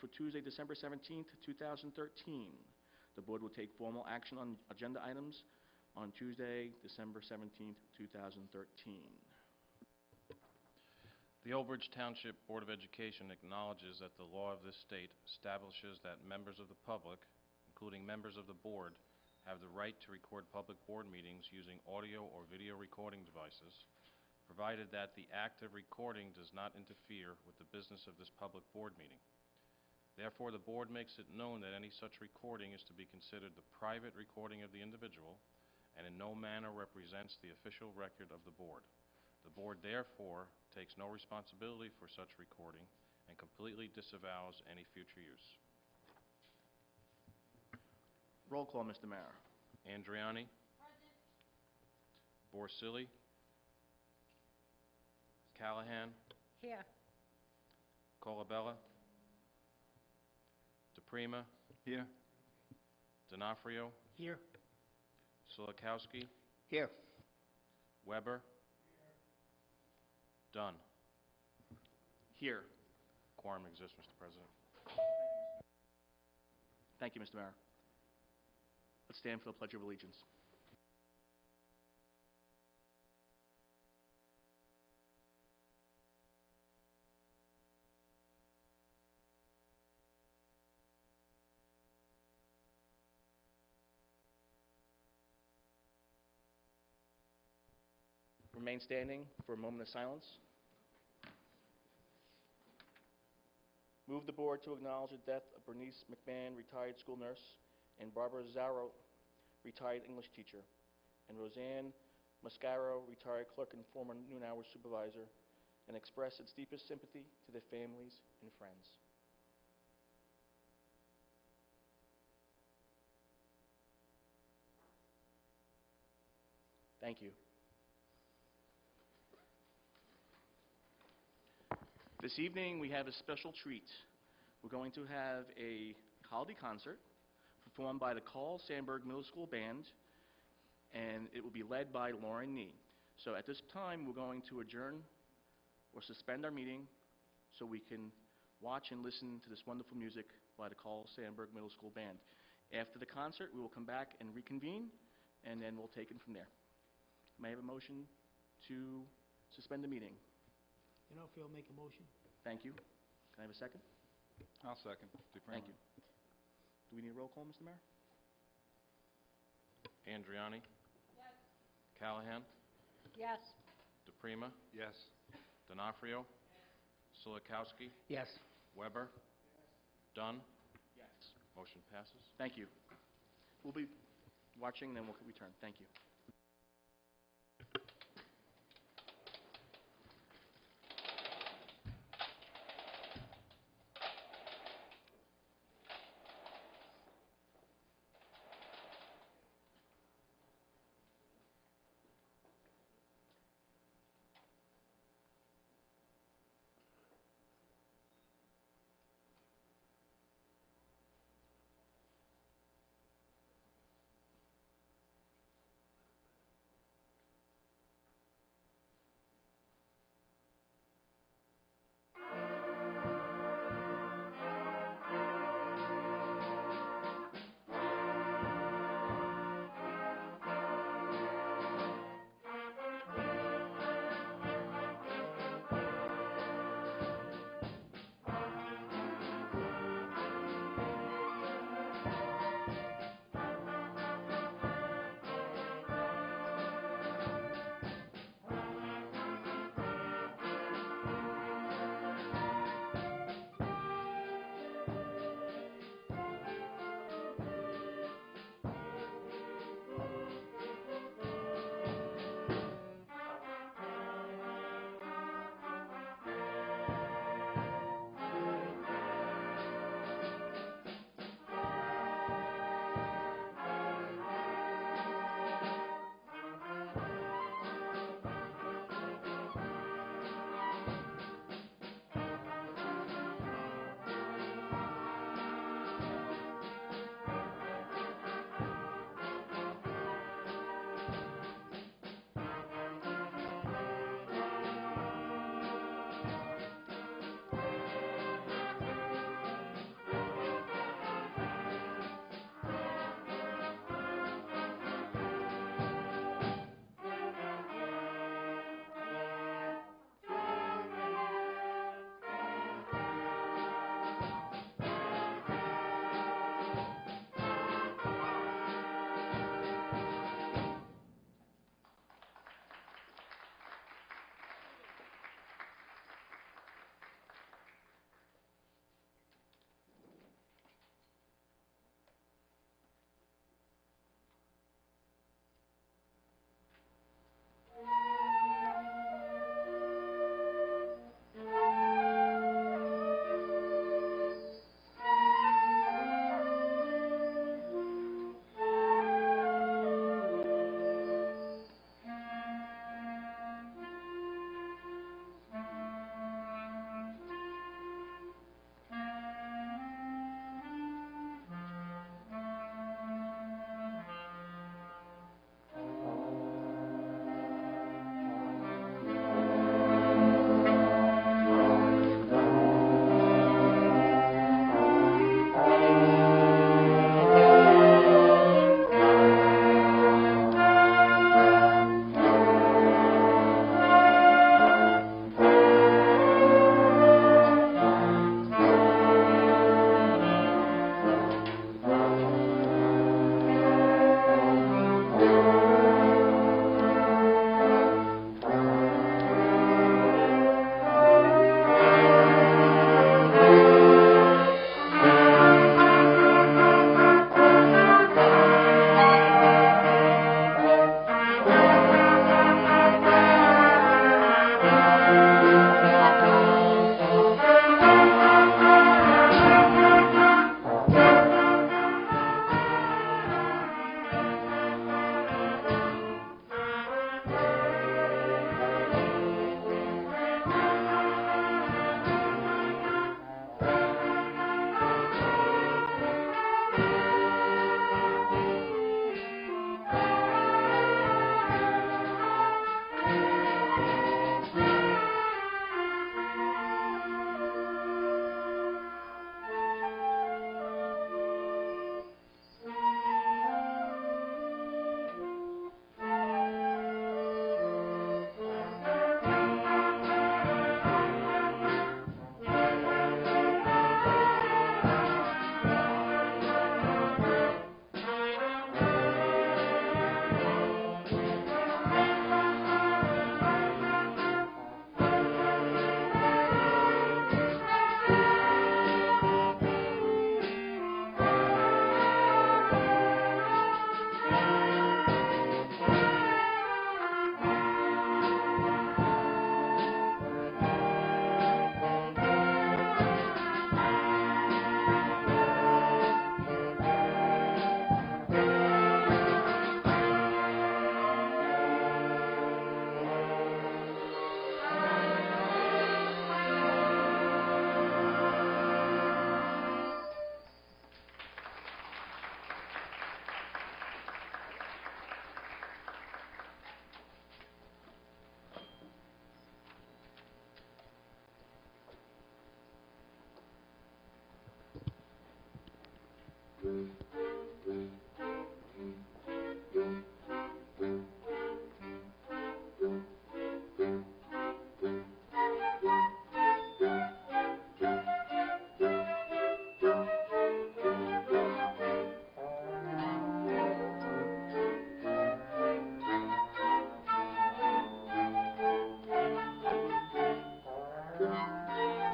for Tuesday, December 17th, 2013. The board will take formal action on agenda items on Tuesday, December 17th, 2013. The Old Bridge Township Board of Education acknowledges that the law of this state establishes that members of the public, including members of the board, have the right to record public board meetings using audio or video recording devices, provided that the act of recording does not interfere with the business of this public board meeting. Therefore, the board makes it known that any such recording is to be considered the private recording of the individual and in no manner represents the official record of the board. The board, therefore, takes no responsibility for such recording and completely disavows any future use. Roll call, Mr. Mayor. Andriani. Present. Borsili. Callahan. Here. Colabella. DePrima. Here. D'Onofrio. Here. Silikowski. Here. Weber. Dunn. Here. Quorum exists, Mr. President. Thank you, Mr. Mayor. Let's stand for the Pledge of Allegiance. Remain standing for a moment of silence. Move the board to acknowledge the death of Bernice McMahon, retired school nurse, and Barbara Zarro, retired English teacher, and Roseanne Mascaro, retired clerk and former noon hour supervisor, and express its deepest sympathy to their families and friends. Thank you. This evening we have a special treat. We're going to have a holiday concert performed by the Carl Sandburg Middle School Band, and it will be led by Lauren Nee. So at this time, we're going to adjourn or suspend our meeting so we can watch and listen to this wonderful music by the Carl Sandburg Middle School Band. After the concert, we will come back and reconvene, and then we'll take it from there. May I have a motion to suspend the meeting? If you'll make a motion. Thank you. Can I have a second? I'll second. Thank you. Do we need a roll call, Mr. Mayor? Andriani. Yes. Callahan. Yes. DePrima. Yes. D'Onofrio. Silikowski. Yes. Weber. Dunn. Yes. Motion passes. Thank you. We'll be watching, then we'll return. Thank you.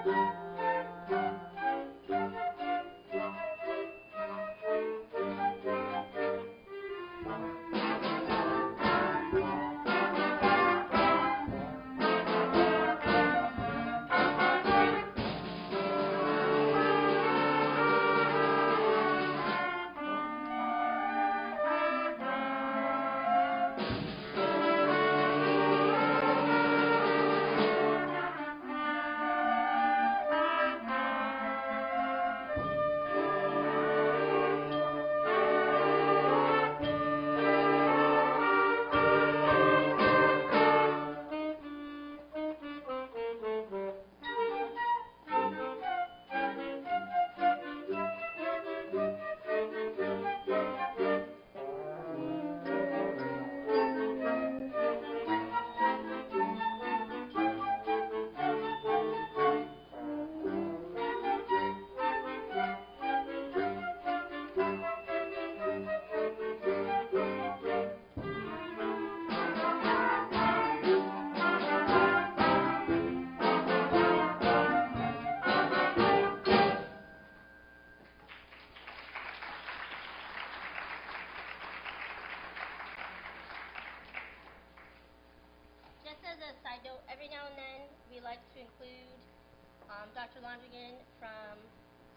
Just as a side note, every now and then we like to include Dr. Londrigan from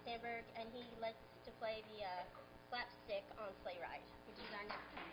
Sandburg, and he likes to play the slapstick on Sleigh Ride, which is our next one.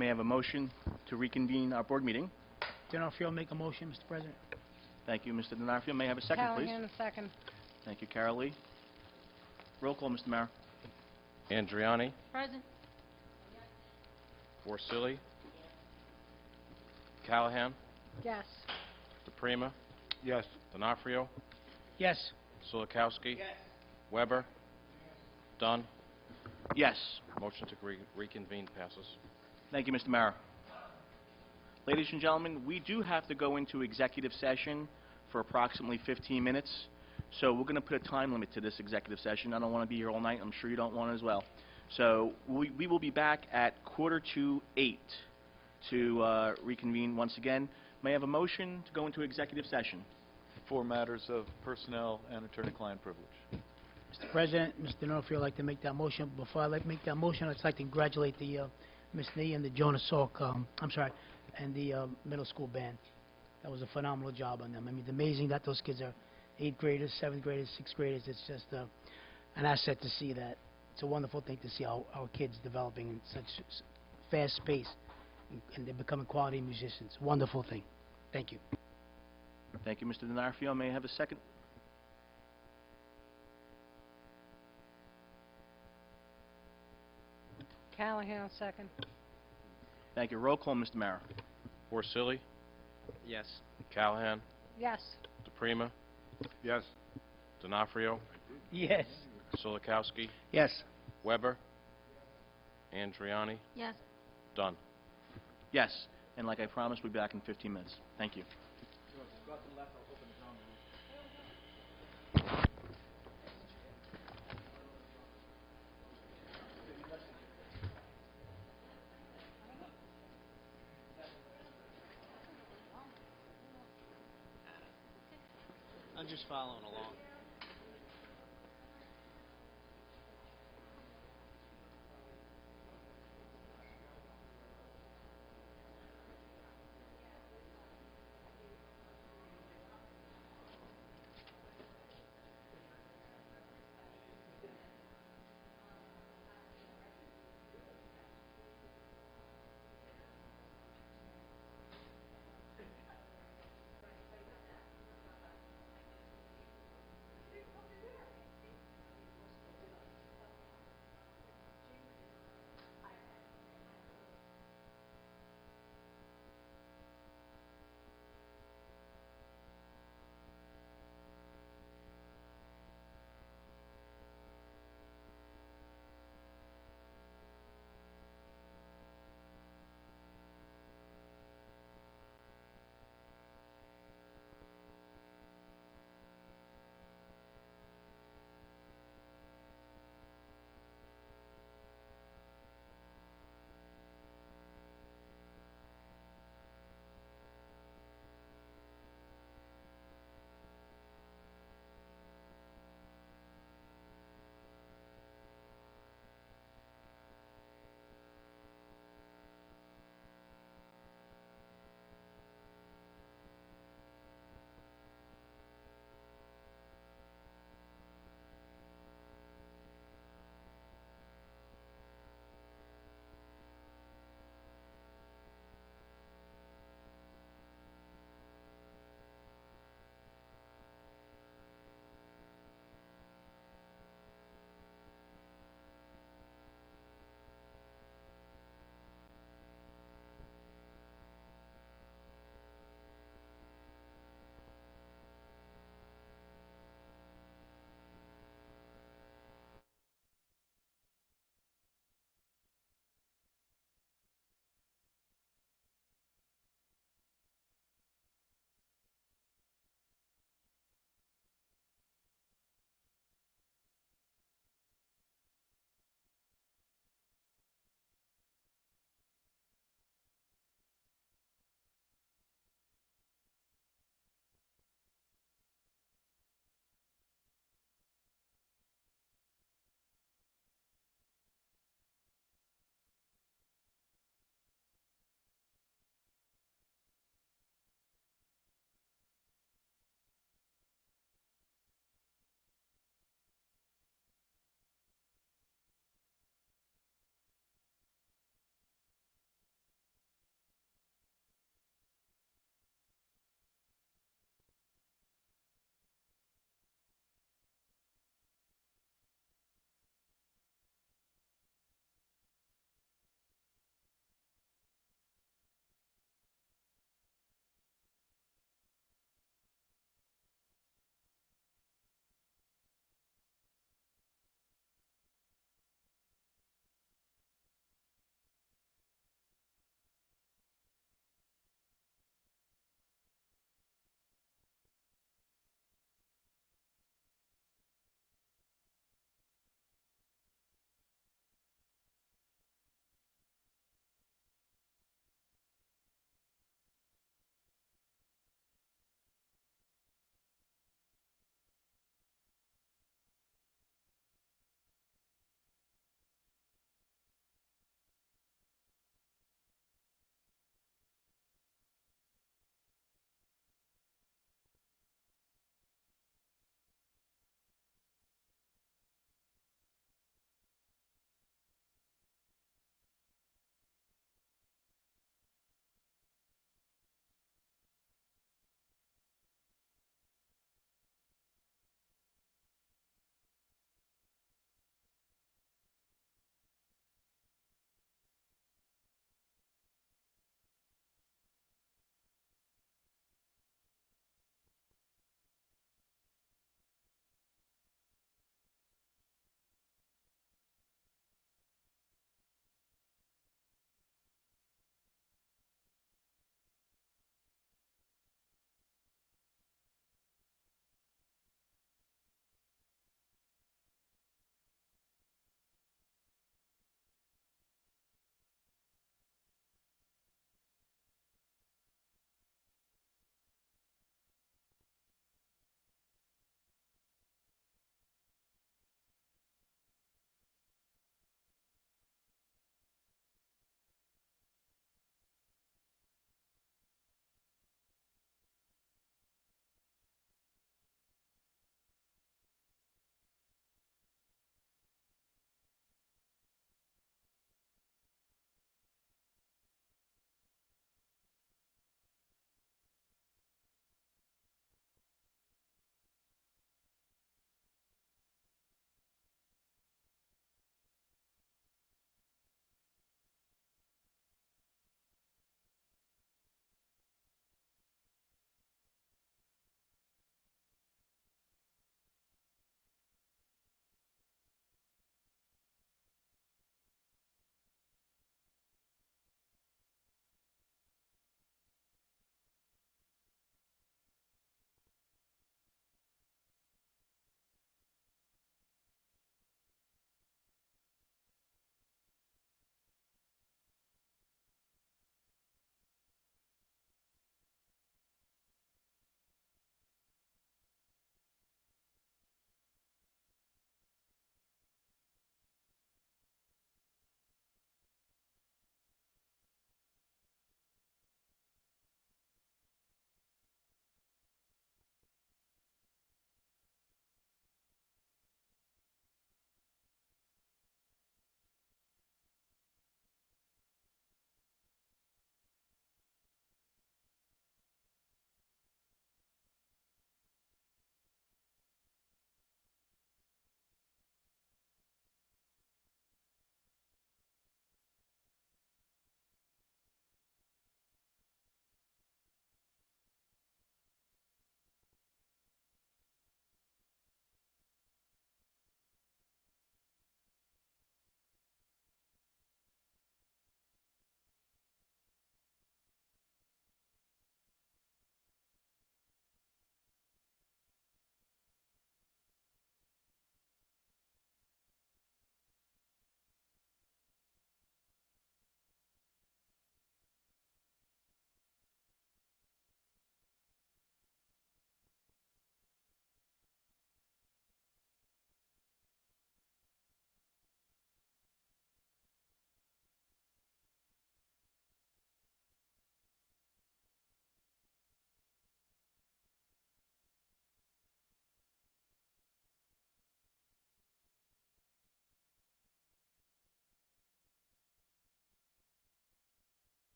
May I have a motion to reconvene our board meeting? D'Onofrio will make a motion, Mr. President. Thank you, Mr. D'Onofrio. May I have a second, please? Callahan, second. Thank you, Carol Lee. Roll call, Mr. Mara. Andriani, Present. Porcelli, Callahan, Yes. DePrima, Yes. D'Onofrio, Yes. Solikowski. Weber. Dunn. Yes. Motion to reconvene passes. Thank you, Mr. Mara. Ladies and gentlemen, we do have to go into executive session for approximately 15 minutes, so we're going to put a time limit to this executive session. I don't want to be here all night. I'm sure you don't want to as well. So we will be back at 7:45 to reconvene once again. May I have a motion to go into executive session? For matters of personnel and attorney-client privilege. Mr. President, Mr. D'Onofrio would like to make that motion. Before I make that motion, I'd like to congratulate the Miss Nee and the Jonas Salk, and the middle school band. That was a phenomenal job on them. I mean, it's amazing that those kids are 8th graders, 7th graders, 6th graders. It's just an asset to see that. It's a wonderful thing to see our kids developing in such fast pace, and they're becoming quality musicians. Wonderful thing. Thank you. Thank you, Mr. D'Onofrio. May I have a second? Callahan, second. Thank you. Roll call, Mr. Mara. Porcelli, Yes. Callahan, Yes. DePrima, Yes. D'Onofrio, Yes. Solikowski, Yes. Weber, Andriani, Yes. Dunn. Yes. And like I promised, we'll be back in 15 minutes. Thank you. I'm just following along.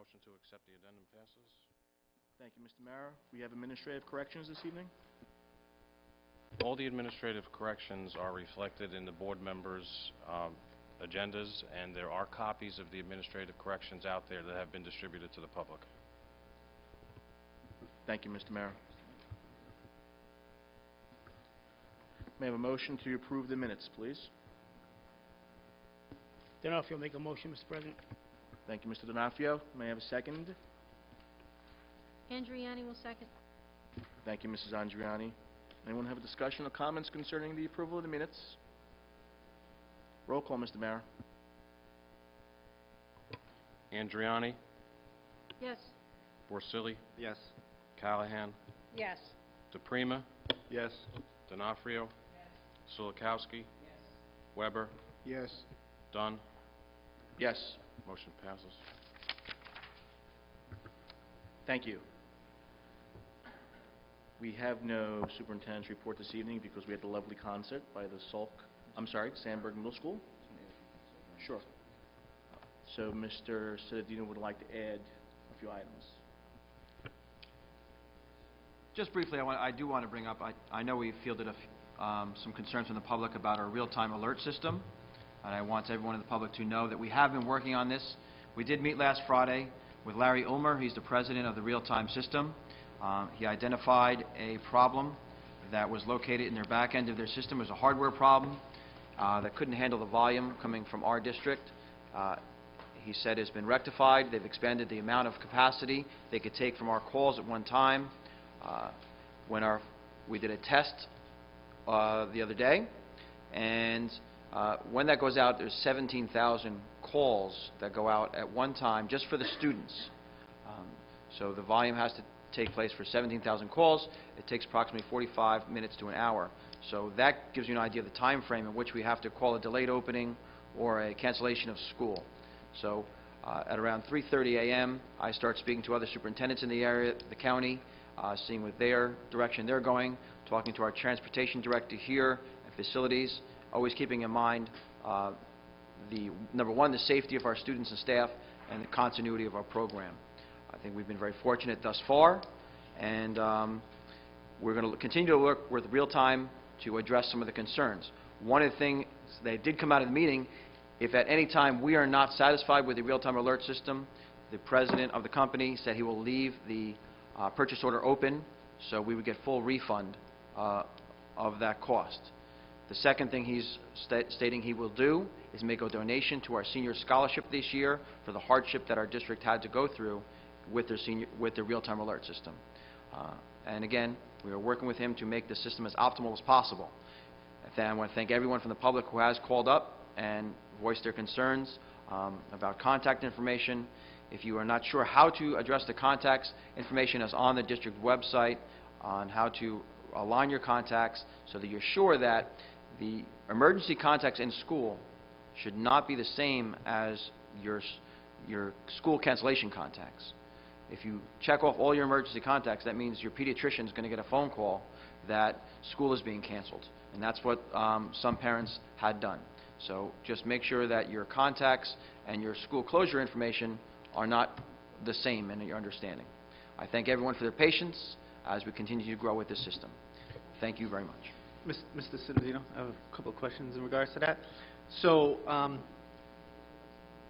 motion to accept the addendum passes. Thank you, Mr. Mara. We have administrative corrections this evening. All the administrative corrections are reflected in the board members' agendas, and there are copies of the administrative corrections out there that have been distributed to the public. Thank you, Mr. Mara. May I have a motion to approve the minutes, please? D'Onofrio make a motion, Mr. President. Thank you, Mr. D'Onofrio. May I have a second? Andriani will second. Thank you, Mrs. Andriani. Anyone have a discussion or comments concerning the approval of the minutes? Roll call, Mr. Mara. Andriani, Yes. Borsili, Yes. Callahan, Yes. DePrima, Yes. D'Onofrio, Silikowski, Weber, Yes. Dunn. Yes. Motion passes. Thank you. We have no superintendent's report this evening because we had the lovely concert by the Sandburg Middle School. Sure. So Mr. Cittadino would like to add a few items. Just briefly, I do want to bring up, I know we fielded some concerns from the public about our real-time alert system, and I want everyone in the public to know that we have been working on this. We did meet last Friday with Larry Ulmer. He's the president of the real-time system. He identified a problem that was located in their back end of their system. It was a hardware problem that couldn't handle the volume coming from our district. He said it's been rectified. They've expanded the amount of capacity they could take from our calls at one time. We did a test the other day, and when that goes out, there's 17,000 calls that go out at one time just for the students. So the volume has to take place for 17,000 calls. It takes approximately 45 minutes to an hour. So that gives you an idea of the time frame in which we have to call a delayed opening or a cancellation of school. So at around 3:30 a.m., I start speaking to other superintendents in the area, the county, seeing what their direction they're going, talking to our transportation director here and facilities, always keeping in mind number one, the safety of our students and staff, and the continuity of our program. I think we've been very fortunate thus far, and we're going to continue to work with real time to address some of the concerns. One of the things that did come out of the meeting, if at any time we are not satisfied with the real-time alert system, the president of the company said he will leave the purchase order open, so we would get full refund of that cost. The second thing he's stating he will do is make a donation to our senior scholarship this year for the hardship that our district had to go through with their real-time alert system. And again, we are working with him to make the system as optimal as possible. I want to thank everyone from the public who has called up and voiced their concerns about contact information. If you are not sure how to address the contacts, information is on the district website on how to align your contacts so that you're sure that the emergency contacts in school should not be the same as your school cancellation contacts. If you check off all your emergency contacts, that means your pediatrician is going to get a phone call that school is being canceled. And that's what some parents had done. So just make sure that your contacts and your school closure information are not the same in your understanding. I thank everyone for their patience as we continue to grow with this system. Thank you very much. Mr. Cittadino, I have a couple of questions in regards to that. So,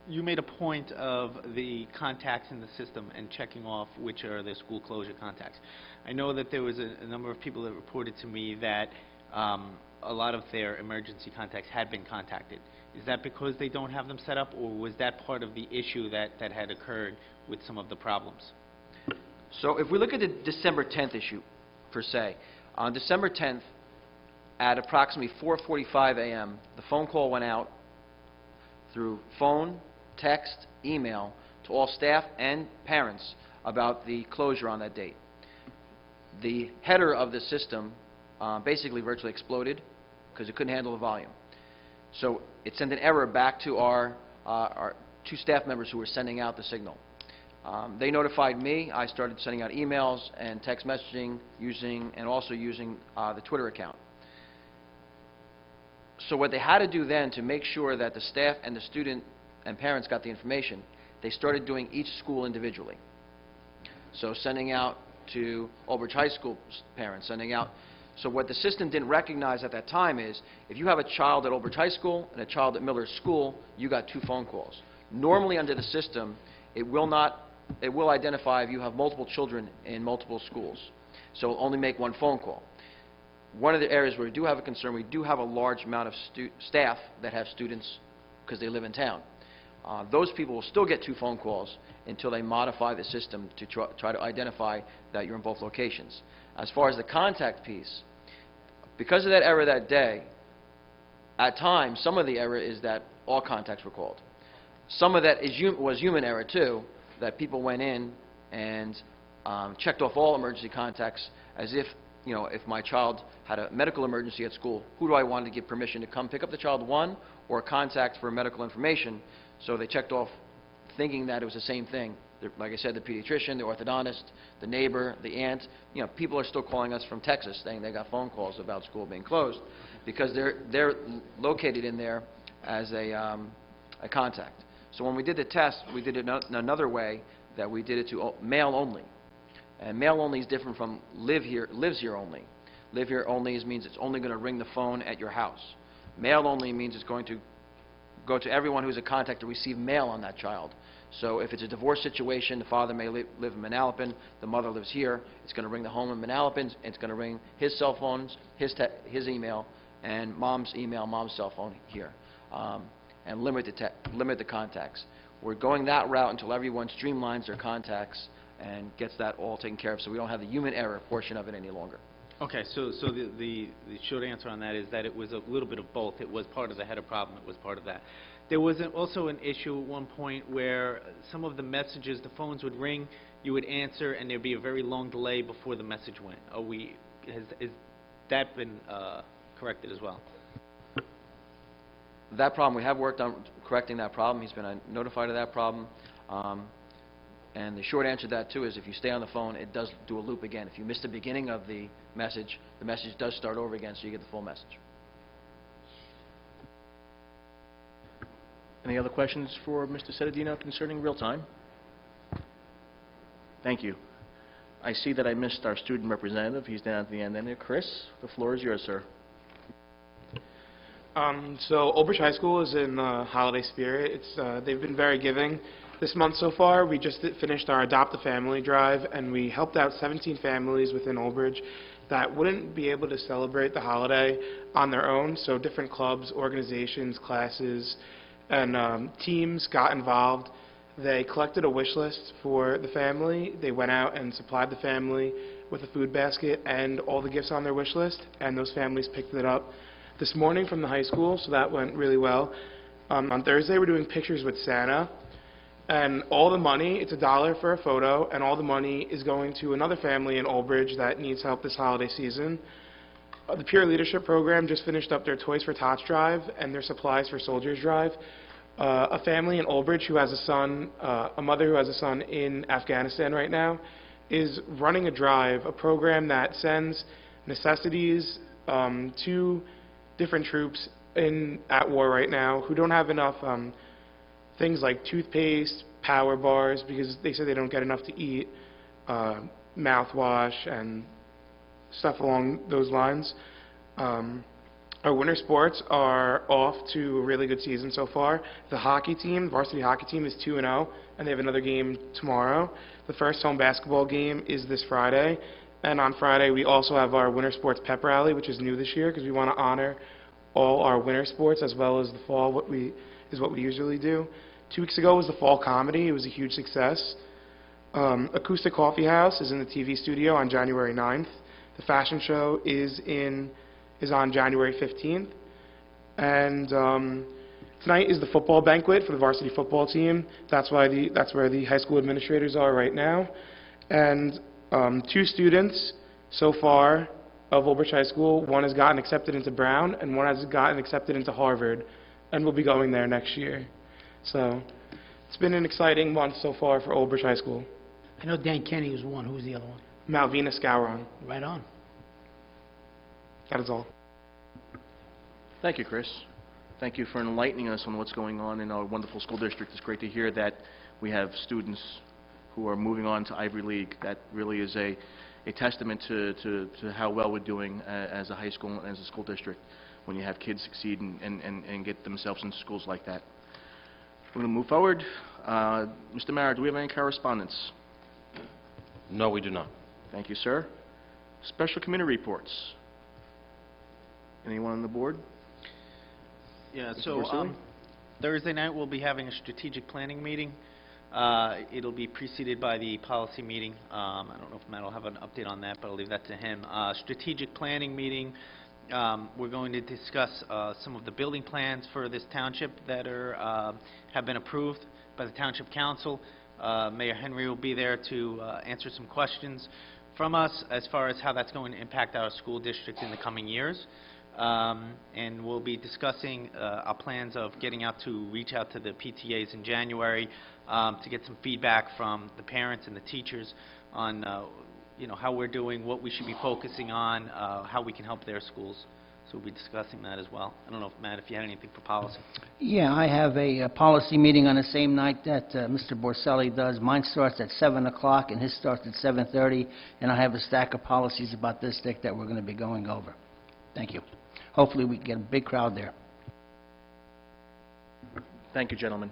you made a point of the contacts in the system and checking off which are the school closure contacts. I know that there was a number of people that reported to me that a lot of their emergency contacts had been contacted. Is that because they don't have them set up, or was that part of the issue that had occurred with some of the problems? So if we look at the December 10th issue, per se, on December 10th, at approximately 4:45 a.m., the phone call went out through phone, text, email to all staff and parents about the closure on that date. The header of the system basically virtually exploded because it couldn't handle the volume. So it sent an error back to our two staff members who were sending out the signal. They notified me. I started sending out emails and text messaging and also using the Twitter account. So what they had to do then to make sure that the staff and the student and parents got the information, they started doing each school individually. So sending out to Old Bridge High School parents, sending out. So what the system didn't recognize at that time is, if you have a child at Old Bridge High School and a child at Miller's School, you got 2 phone calls. Normally under the system, it will identify if you have multiple children in multiple schools. So it'll only make 1 phone call. One of the areas where we do have a concern, we do have a large amount of staff that have students because they live in town. Those people will still get 2 phone calls until they modify the system to try to identify that you're in both locations. As far as the contact piece, because of that error that day, at times, some of the error is that all contacts were called. Some of that was human error too, that people went in and checked off all emergency contacts as if, if my child had a medical emergency at school, who do I want to give permission to come pick up the child, one, or contact for medical information. So they checked off thinking that it was the same thing. Like I said, the pediatrician, the orthodontist, the neighbor, the aunt, people are still calling us from Texas saying they got phone calls about school being closed because they're located in there as a contact. So when we did the test, we did it another way, that we did it to mail only. And mail only is different from lives here only. Live here only means it's only going to ring the phone at your house. Mail only means it's going to go to everyone who's a contact to receive mail on that child. So if it's a divorce situation, the father may live in Manalapan, the mother lives here, it's going to ring the home in Manalapan, it's going to ring his cell phones, his email, and mom's email, mom's cell phone here, and limit the contacts. We're going that route until everyone streamlines their contacts and gets that all taken care of, so we don't have the human error portion of it any longer. Okay, so the short answer on that is that it was a little bit of both. It was part of the header problem. It was part of that. There was also an issue at one point where some of the messages, the phones would ring, you would answer, and there'd be a very long delay before the message went. Has that been corrected as well? That problem, we have worked on correcting that problem. He's been notified of that problem. And the short answer to that, too, is if you stay on the phone, it does do a loop again. If you miss the beginning of the message does start over again, so you get the full message. Any other questions for Mr. Cetadino concerning real-time? Thank you. I see that I missed our student representative. He's down at the end there. Chris, the floor is yours, sir. So Old Bridge High School is in the holiday spirit. They've been very giving this month so far. We just finished our Adopt a Family drive, and we helped out 17 families within Old Bridge that wouldn't be able to celebrate the holiday on their own. So different clubs, organizations, classes, and teams got involved. They collected a wish list for the family. They went out and supplied the family with a food basket and all the gifts on their wish list, and those families picked it up this morning from the high school, so that went really well. On Thursday, we're doing pictures with Santa, and all the money, it's $1 for a photo, and all the money is going to another family in Old Bridge that needs help this holiday season. The Peer Leadership Program just finished up their Toys for Tots drive and their Supplies for Soldiers drive. A family in Old Bridge who has a son, a mother who has a son in Afghanistan right now, is running a drive, a program that sends necessities to different troops at war right now who don't have enough things like toothpaste, power bars, because they say they don't get enough to eat, mouthwash, and stuff along those lines. Our winter sports are off to a really good season so far. The hockey team, varsity hockey team, is 2-0, and they have another game tomorrow. The first home basketball game is this Friday, and on Friday we also have our winter sports pep rally, which is new this year because we want to honor all our winter sports as well as the fall, what we usually do. 2 weeks ago was the fall comedy. It was a huge success. Acoustic Coffee House is in the TV studio on January 9th. The fashion show is on January 15th. And tonight is the football banquet for the varsity football team. That's where the high school administrators are right now. And 2 students so far of Old Bridge High School, one has gotten accepted into Brown and one has gotten accepted into Harvard and will be going there next year. So it's been an exciting month so far for Old Bridge High School. I know Dan Kenny was one. Who was the other one? Malvina Scouron. Right on. That is all. Thank you, Chris. Thank you for enlightening us on what's going on in our wonderful school district. It's great to hear that we have students who are moving on to Ivy League. That really is a testament to how well we're doing as a high school and as a school district when you have kids succeed and get themselves into schools like that. We're going to move forward. Mr. Mara, do we have any correspondence? No, we do not. Thank you, sir. Special committee reports. Anyone on the board? Yeah, Mr. so Porcelli? Thursday night, we'll be having a strategic planning meeting. It'll be preceded by the policy meeting. I don't know if Matt will have an update on that, but I'll leave that to him. Strategic planning meeting, we're going to discuss some of the building plans for this township that have been approved by the Township Council. Mayor Henry will be there to answer some questions from us as far as how that's going to impact our school district in the coming years. And we'll be discussing our plans of getting out to reach out to the PTAs in January to get some feedback from the parents and the teachers on how we're doing, what we should be focusing on, how we can help their schools. So we'll be discussing that as well. I don't know, Matt, if you had anything for policy. Yeah, I have a policy meeting on the same night that Mr. Borselli does. Mine starts at 7 o'clock and his starts at 7:30, and I have a stack of policies about this district that we're going to be going over. Thank you. Hopefully we can get a big crowd there. Thank you, gentlemen.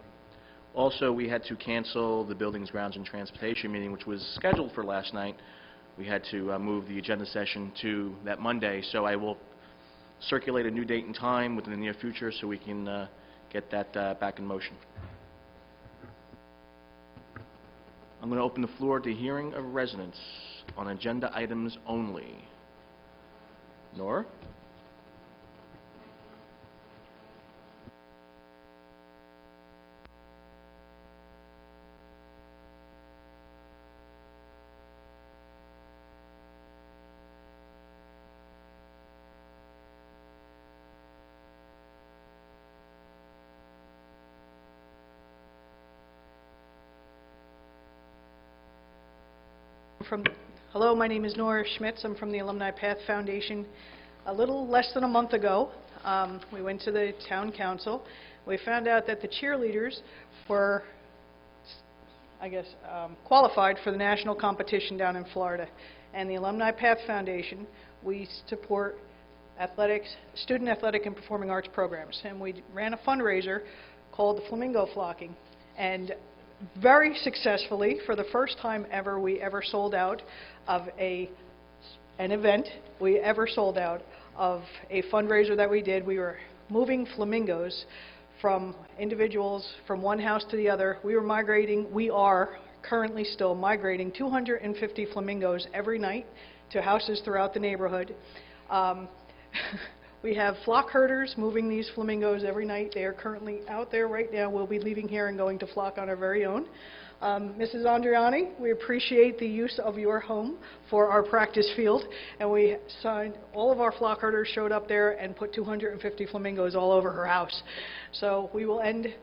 Also, we had to cancel the Buildings, Grounds, and Transportation meeting, which was scheduled for last night. We had to move the agenda session to that Monday, so I will circulate a new date and time within the near future so we can get that back in motion. I'm going to open the floor to hearing of residents on agenda items only. Nora? Hello, my name is Nora Schmitz. I'm from the Alumni Path Foundation. A little less than a month ago, we went to the town council. We found out that the cheerleaders were, I guess, qualified for the national competition down in Florida. And the Alumni Path Foundation, we support athletics, student athletic and performing arts programs. And we ran a fundraiser called the Flamingo Flocking. And very successfully, for the first time ever, we ever sold out of an event. We ever sold out of a fundraiser that we did. We were moving flamingos from individuals from one house to the other. We are currently still migrating 250 flamingos every night to houses throughout the neighborhood. We have flock herders moving these flamingos every night. They are currently out there right now. We'll be leaving here and going to flock on our very own. Mrs. Andriani, we appreciate the use of your home for our practice field, and we signed, all of our flock herders showed up there and put 250 flamingos all over her house. So we will end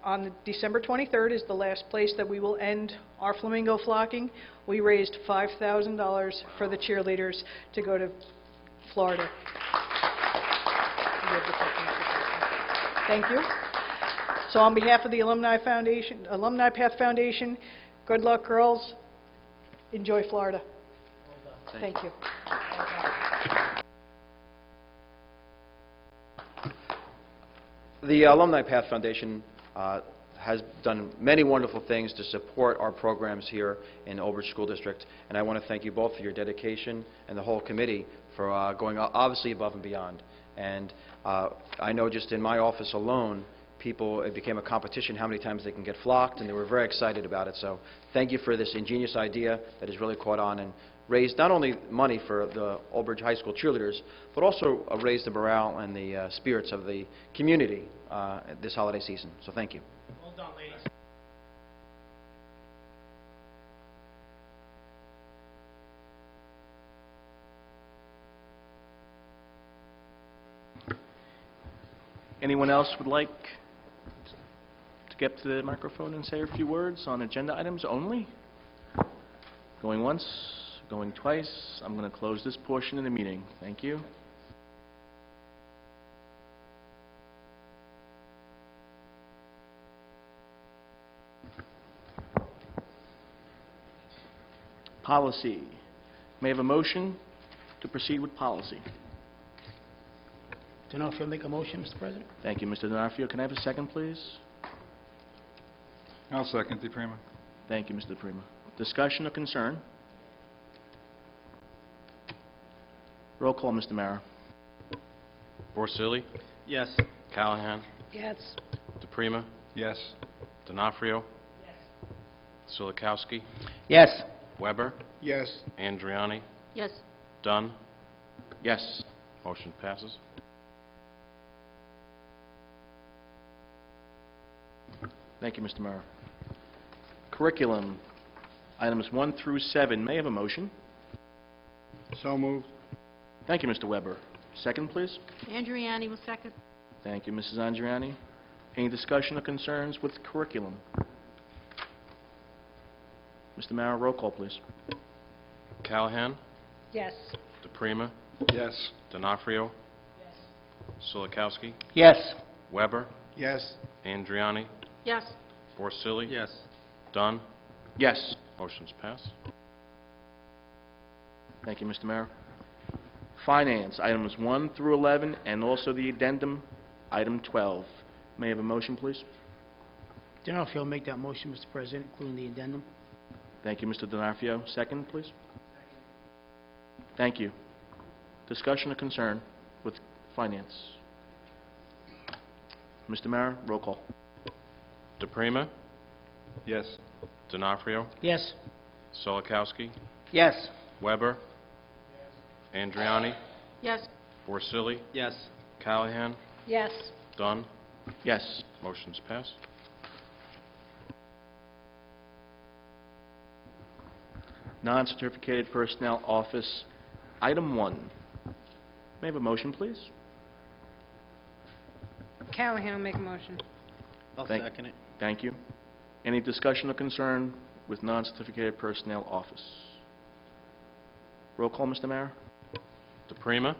on December 23rd is the last place that we will end our flamingo flocking. We raised $5,000 for the cheerleaders to go to Florida. Thank you. So on behalf of the Alumni Path Foundation, good luck, girls. Enjoy Florida. Thank you. The Alumni Path Foundation has done many wonderful things to support our programs here in Old Bridge School District, and I want to thank you both for your dedication and the whole committee for going obviously above and beyond. And I know just in my office alone, it became a competition how many times they can get flocked, and they were very excited about it. So thank you for this ingenious idea that has really caught on and raised not only money for the Old Bridge High School cheerleaders, but also raised the morale and the spirits of the community this holiday season. So thank you. Well done, ladies. Anyone else would like to get to the microphone and say a few words on agenda items only? Going once, going twice. I'm going to close this portion of the meeting. Thank you. Policy. May I have a motion to proceed with policy? D'Onofrio make a motion, Mr. President? Thank you, Mr. D'Onofrio. Can I have a second, please? I'll second DePrima. Thank you, Mr. DePrima. Discussion or concern? Roll call, Mr. Mara. Porcelli? Yes. Callahan? Yes. DePrima? Yes. D'Onofrio? Silikowski? Yes. Weber? Yes. Andriani? Yes. Dunn? Yes. Motion passes. Thank you, Mr. Mara. Curriculum, items 1 through 7. May I have a motion? So moved. Thank you, Mr. Weber. Second, please. Andriani will second. Thank you, Mrs. Andriani. Any discussion or concerns with curriculum? Mr. Mara, roll call, please. Callahan? Yes. DePrima? Yes. D'Onofrio? Silikowski? Yes. Weber? Yes. Andriani? Yes. Porcelli? Yes. Dunn? Yes. Motion's passed. Thank you, Mr. Mayor. Finance, items 1 through 11, and also the addendum, item 12. May I have a motion, please? D'Onofrio make that motion, Mr. President, including the addendum. Thank you, Mr. D'Onofrio. Second, please. Thank you. Discussion or concern with finance? Mr. Mayor, roll call. DePrima? Yes. D'Onofrio? Yes. Silikowski? Yes. Weber? Andriani? Yes. Porcelli? Yes. Callahan? Yes. Dunn? Yes. Motion's passed. Non-certificated personnel office, item 1. May I have a motion, please? Callahan will make a motion. I'll Thank- second it. Thank you. Any discussion or concern with non-certificated personnel office? Roll call, Mr. Mayor. DePrima?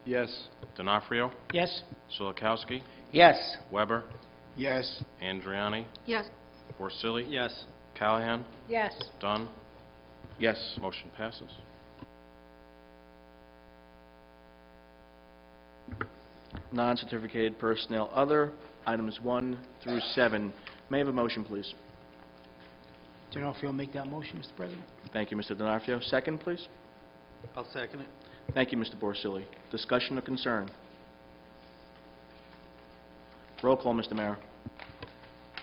Yes. D'Onofrio? Yes. Silikowski? Yes. Weber? Yes. Andriani? Yes. Porcelli? Yes. Callahan? Yes. Dunn? Yes. Motion passes. Non-certificated personnel other, items 1 through 7. May I have a motion, please? D'Onofrio make that motion, Mr. President. Thank you, Mr. D'Onofrio. Second, please. I'll second it. Thank you, Mr. Porcelli. Discussion or concern? Roll call, Mr. Mayor.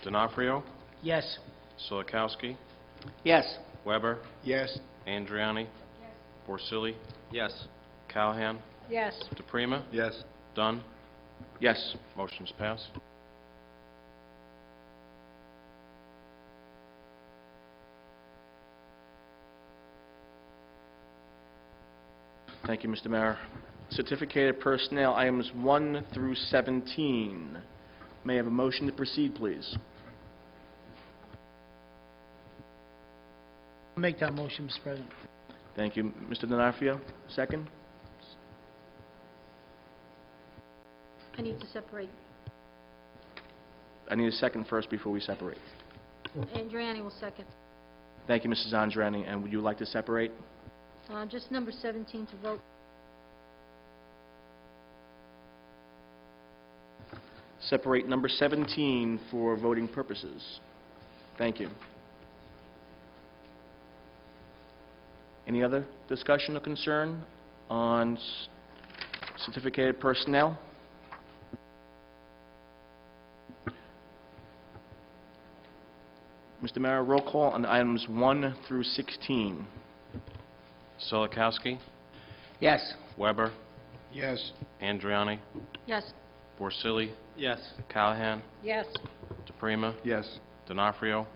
D'Onofrio? Yes. Silikowski? Yes. Weber? Yes. Andriani? Porcelli? Yes. Callahan? Yes. DePrima? Yes. Dunn? Yes. Motion's passed. Thank you, Mr. Mayor. Certificated personnel, items 1 through 17. May I have a motion to proceed, please? Make that motion, Mr. President. Thank you, Mr. D'Onofrio. Second? I need to separate. I need a second first before we separate. Andriani will second. Thank you, Mrs. Andriani. And would you like to separate? Just number 17 to vote. Separate number 17 for voting purposes. Thank you. Any other discussion or concern on certificated personnel? Mr. Mayor, roll call on items 1 through 16. Silikowski? Yes. Weber? Yes. Andriani? Yes. Porcelli? Yes. Callahan? Yes. DePrima? Yes. D'Onofrio?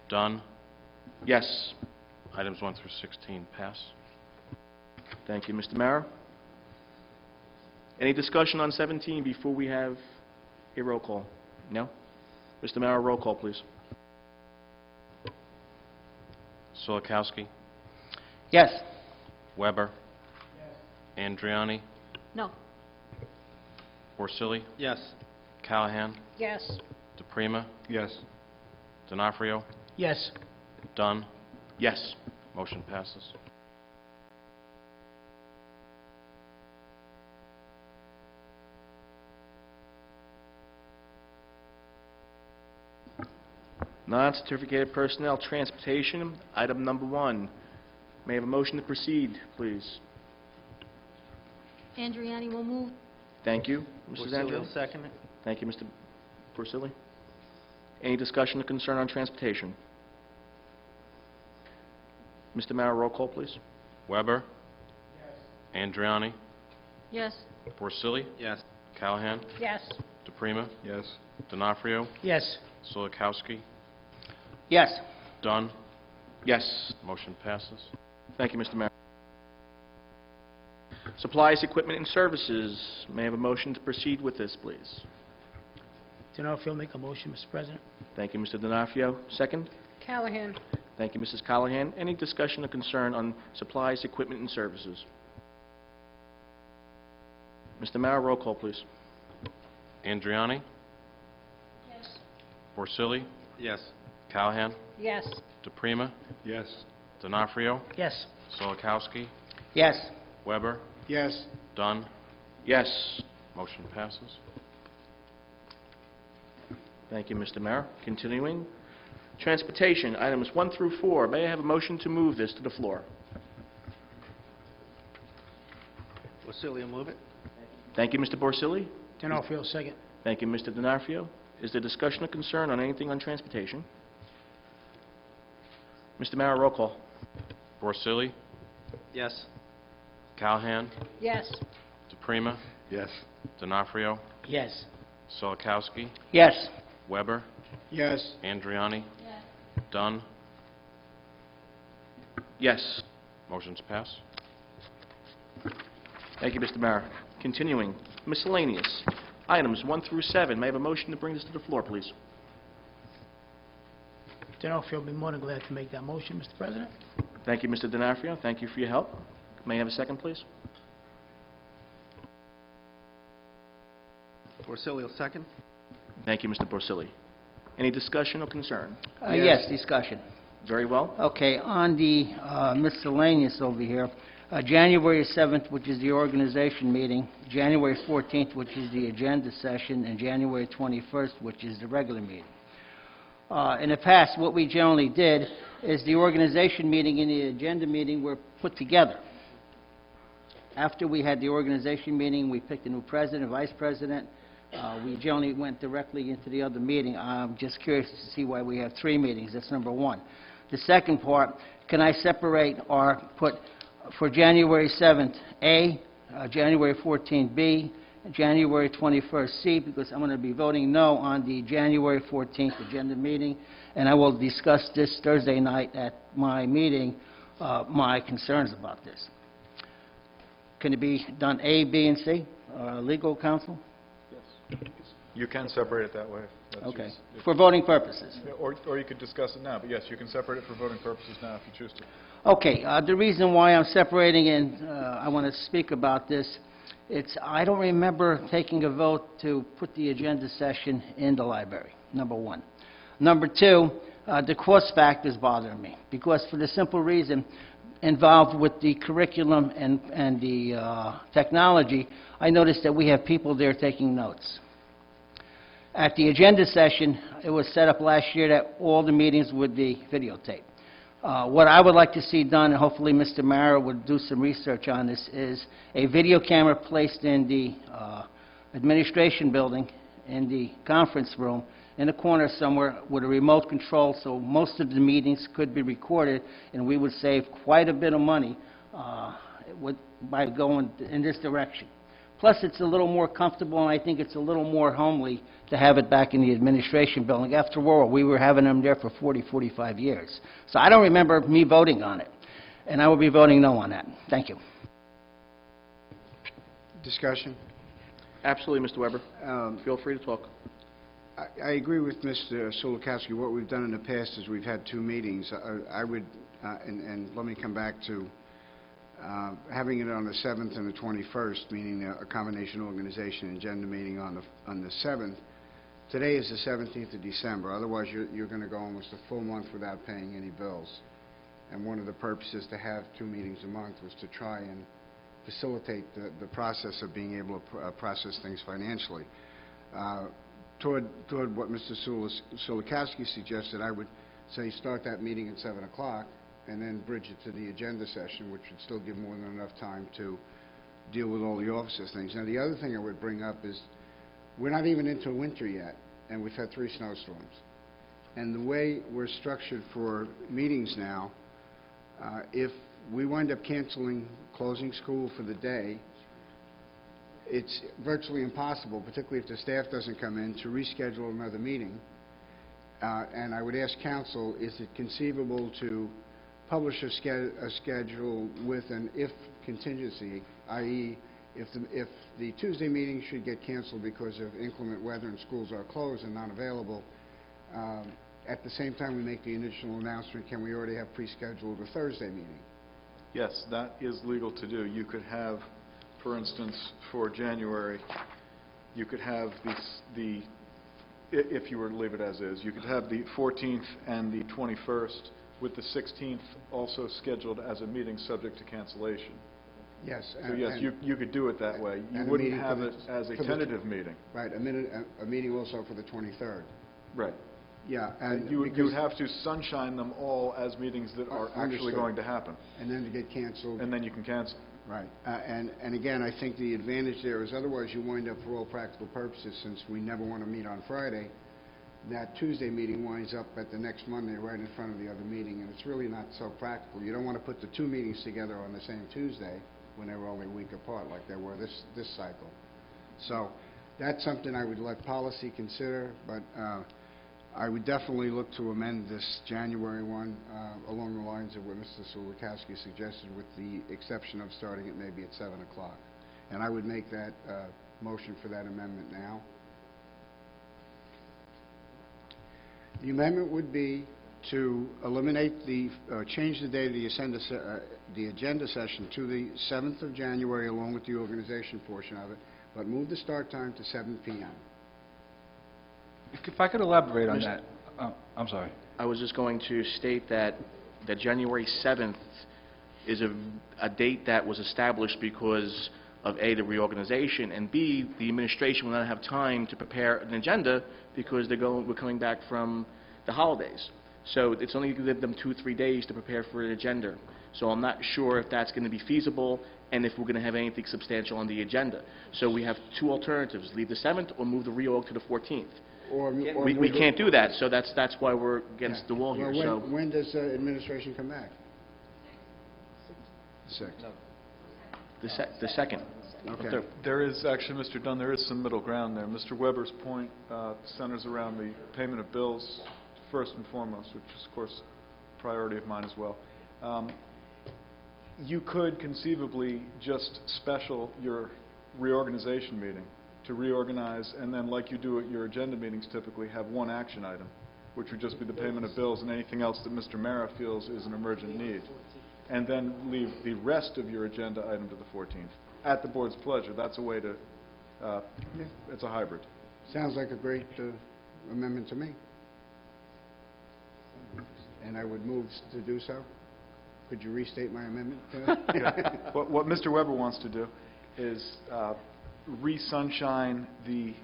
Dunn? Yes. Items 1 through 16 pass. Thank you, Mr. Mayor. Any discussion on 17 before we have a roll call? No? Mr. Mayor, roll call, please. Silikowski? Yes. Weber? Andriani? No. Porcelli? Yes. Callahan? Yes. DePrima? Yes. D'Onofrio? Yes. Dunn? Yes. Motion passes. Non-certificated personnel transportation, item number 1. May I have a motion to proceed, please? Andriani will move. Thank you, Mrs. Porcelli will Andrew. second it. Thank you, Mr. Porcelli. Any discussion or concern on transportation? Mr. Mara, roll call, please. Weber? Andriani? Yes. Porcelli? Yes. Callahan? Yes. DePrima? Yes. D'Onofrio? Yes. Solikowski? Yes. Dunn? Yes. Motion passes. Thank you, Mr. Mayor. Supplies, equipment, and services. May I have a motion to proceed with this, please? D'Onofrio make a motion, Mr. President. Thank you, Mr. D'Onofrio. Second? Callahan. Thank you, Mrs. Callahan. Any discussion or concern on supplies, equipment, and services? Mr. Mara, roll call, please. Andriani? Yes. Porcelli? Yes. Callahan? Yes. DePrima? Yes. D'Onofrio? Yes. Solikowski? Yes. Weber? Yes. Dunn? Yes. Motion passes. Thank you, Mr. Mayor. Continuing. Transportation, items 1 through 4. May I have a motion to move this to the floor? Porcelli will move it. Thank you, Mr. Porcelli. D'Onofrio second. Thank you, Mr. D'Onofrio. Is there discussion or concern on anything on transportation? Mr. Mayor, roll call. Porcelli? Yes. Callahan? Yes. DePrima? Yes. D'Onofrio? Yes. Solikowski? Yes. Weber? Yes. Andriani? Yes. Dunn? Yes. Motion's passed. Thank you, Mr. Mayor. Continuing. Miscellaneous. Items 1 through 7. May I have a motion to bring this to the floor, please? D'Onofrio will be more than glad to make that motion, Mr. President. Thank you, Mr. D'Onofrio. Thank you for your help. May I have a second, please? Porcelli will second. Thank you, Mr. Porcelli. Any discussion or concern? Yes, discussion. Very well. Okay, on the miscellaneous over here, January 7th, which is the organization meeting, January 14th, which is the agenda session, and January 21st, which is the regular meeting. In the past, what we generally did is the organization meeting and the agenda meeting were put together. After we had the organization meeting, we picked a new president, vice president. We generally went directly into the other meeting. I'm just curious to see why we have 3 meetings. That's number 1. The second part, can I separate or put for January 7th, A, January 14th, B, January 21st, C, because I'm going to be voting no on the January 14th agenda meeting, and I will discuss this Thursday night at my meeting, my concerns about this. Can it be done A, B, and C? Legal counsel? You can separate it that way. That's Okay. just- For voting purposes. Yeah, or you could discuss it now, but yes, you can separate it for voting purposes now if you choose to. Okay, the reason why I'm separating and I want to speak about this, I don't remember taking a vote to put the agenda session in the library, number 1. Number 2, the cost factor is bothering me, because for the simple reason, involved with the curriculum and the technology, I noticed that we have people there taking notes. At the agenda session, it was set up last year that all the meetings would be videotaped. What I would like to see done, and hopefully Mr. Mara would do some research on this, is a video camera placed in the administration building, in the conference room, in a corner somewhere with a remote control, so most of the meetings could be recorded, and we would save quite a bit of money by going in this direction. Plus, it's a little more comfortable, and I think it's a little more homely to have it back in the administration building. After all, we were having them there for 40, 45 years. So I don't remember me voting on it, and I will be voting no on that. Thank you. Discussion. Absolutely, Mr. Weber. Feel free to talk. I agree with Mr. Solikowski. What we've done in the past is we've had 2 meetings. I would, and let me come back to having it on the 7th and the 21st, meaning a combination organization agenda meeting on the 7th. Today is the 17th of December. Otherwise, you're going to go almost a full month without paying any bills. and one of the purposes to have 2 meetings a month was to try and facilitate the process of being able to process things financially. Toward what Mr. Sulikowski suggested, I would say start that meeting at 7 o'clock and then bridge it to the agenda session, which would still give more than enough time to deal with all the officers' things. Now, the other thing I would bring up is we're not even into winter yet, and we've had 3 snowstorms. And the way we're structured for meetings now, if we wind up closing school for the day, it's virtually impossible, particularly if the staff doesn't come in, to reschedule another meeting. And I would ask council, is it conceivable to publish a schedule with an if contingency, i.e., if the Tuesday meeting should get canceled because of inclement weather and schools are closed and not available, at the same time we make the initial announcement, can we already have pre-scheduled a Thursday meeting? Yes, that is legal to do. You could have, for instance, for January, you could have if you were to leave it as is, you could have the 14th and the 21st, with the 16th also scheduled as a meeting subject to cancellation. Yes. So yes, you could do it that way. You wouldn't have it as a tentative meeting. Right, a meeting also for the 23rd. Right. Yeah, And you would have to sunshine them all as meetings that are actually Understood. going to happen. And then to get canceled. And then you can cancel. Right. And again, I think the advantage there is otherwise you wind up, for all practical purposes, since we never want to meet on Friday, that Tuesday meeting winds up at the next Monday right in front of the other meeting, and it's really not so practical. You don't want to put the 2 meetings together on the same Tuesday when they were only a week apart like they were this cycle. So that's something I would let policy consider, but I would definitely look to amend this January one along the lines of what Mr. Sulikowski suggested, with the exception of starting it maybe at 7 o'clock. And I would make that motion for that amendment now. The amendment would be to eliminate change the date of the agenda session to the 7th of January along with the organization portion of it, but move the start time to 7 p.m. If I could elaborate on that. Oh, I'm sorry. I was just going to state that January 7th is a date that was established because of A, the reorganization, and B, the administration will not have time to prepare an agenda because we're coming back from the holidays. So it's only going to give them 2-3 days to prepare for an agenda. So I'm not sure if that's going to be feasible and if we're going to have anything substantial on the agenda. So we have 2 alternatives, leave the 7th or move the reorg to the 14th. We can't do that, so that's why we're against the wall here. Well, when does administration come back? The 6th. The 2nd. Okay. There is actually, Mr. Dunn, there is some middle ground there. Mr. Weber's point centers around the payment of bills first and foremost, which is, of course, a priority of mine as well. You could conceivably just special your reorganization meeting to reorganize, and then, like you do at your agenda meetings typically, have 1 action item, which would just be the payment of bills and anything else that Mr. Mara feels is an emergent need, and then leave the rest of your agenda item to the 14th. At the board's pleasure. That's a way to, it's a hybrid. Sounds like a great amendment to me. And I would move to do so. Could you restate my amendment? Yeah. What Mr. Weber wants to do is re-sunshine the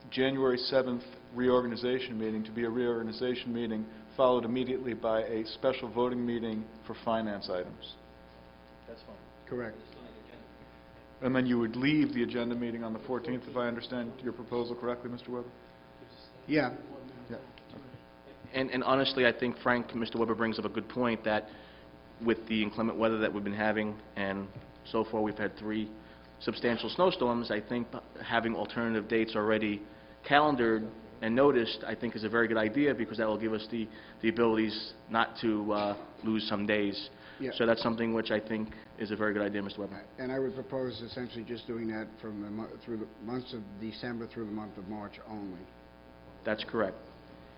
January 7th reorganization meeting to be a reorganization meeting followed immediately by a special voting meeting for finance items. That's fine. Correct. And then you would leave the agenda meeting on the 14th, if I understand your proposal correctly, Mr. Weber? Yeah. Yeah. And honestly, I think Mr. Weber brings up a good point that with the inclement weather that we've been having, and so far we've had 3 substantial snowstorms, I think having alternative dates already calendared and noticed, I think, is a very good idea, because that will give us the abilities not to lose some days. Yeah. So that's something which I think is a very good idea, Mr. Weber. And I would propose essentially just doing that from through the months of December through the month of March only. That's correct.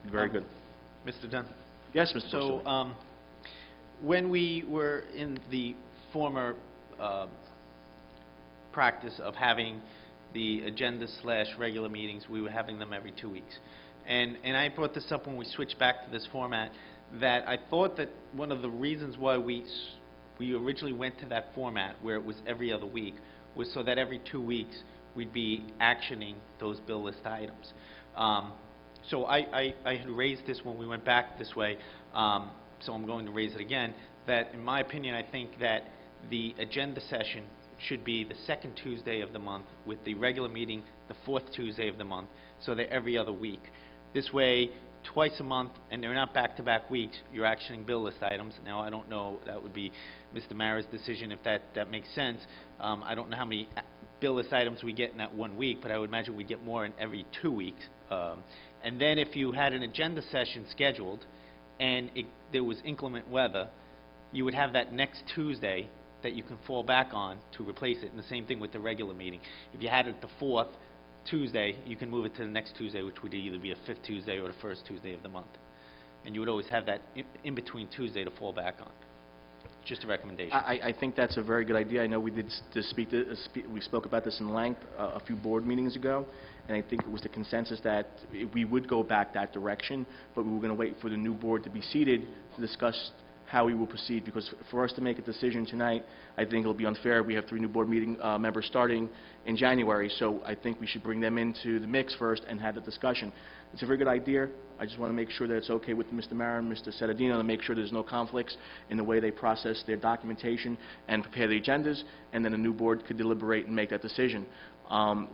Very good. Mr. Dunn? Yes, Mr. So, when we were in the former practice of having the agenda/regular meetings, we were having them every 2 weeks. And I brought this up when we switched back to this format, that I thought that one of the reasons why we originally went to that format where it was every other week was so that every 2 weeks we'd be actioning those bill list items. So I had raised this when we went back this way, so I'm going to raise it again, that in my opinion I think that the agenda session should be the second Tuesday of the month with the regular meeting the fourth Tuesday of the month, so they're every other week. This way, twice a month, and they're not back-to-back weeks, you're actioning bill list items. Now, I don't know, that would be Mr. Mara's decision if that makes sense. I don't know how many bill list items we get in that 1 week, but I would imagine we get more in every 2 weeks. And then if you had an agenda session scheduled and there was inclement weather, you would have that next Tuesday that you can fall back on to replace it, and the same thing with the regular meeting. If you had it the fourth Tuesday, you can move it to the next Tuesday, which would either be the fifth Tuesday or the first Tuesday of the month. And you would always have that in-between Tuesday to fall back on. Just a recommendation. I think that's a very good idea. I know we did we spoke about this in length a few board meetings ago, and I think it was the consensus that we would go back that direction, but we were going to wait for the new board to be seated to discuss how we will proceed, because for us to make a decision tonight, I think it'll be unfair. We have 3 new board meeting members starting in January, so I think we should bring them into the mix first and have the discussion. It's a very good idea. I just want to make sure that it's okay with Mr. Mara and Mr. Sedadino to make sure there's no conflicts in the way they process their documentation and prepare the agendas, and then a new board could deliberate and make that decision.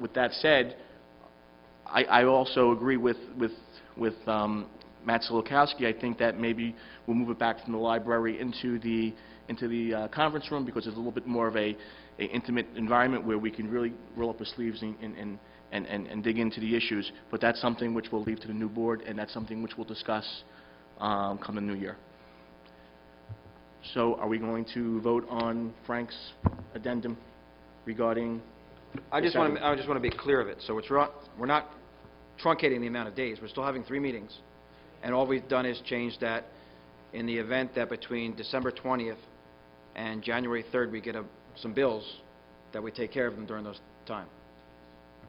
With that said, I also agree with Matt Solokowski. I think that maybe we'll move it back from the library into the conference room, because it's a little bit more of a intimate environment where we can really roll up our sleeves and dig into the issues. But that's something which we'll leave to the new board, and that's something which we'll discuss come the new year. So are we going to vote on Frank's addendum regarding... I just want to be clear of it. So we're not truncating the amount of days. We're still having 3 meetings. And all we've done is change that in the event that between December 20th and January 3rd we get some bills, that we take care of them during those time.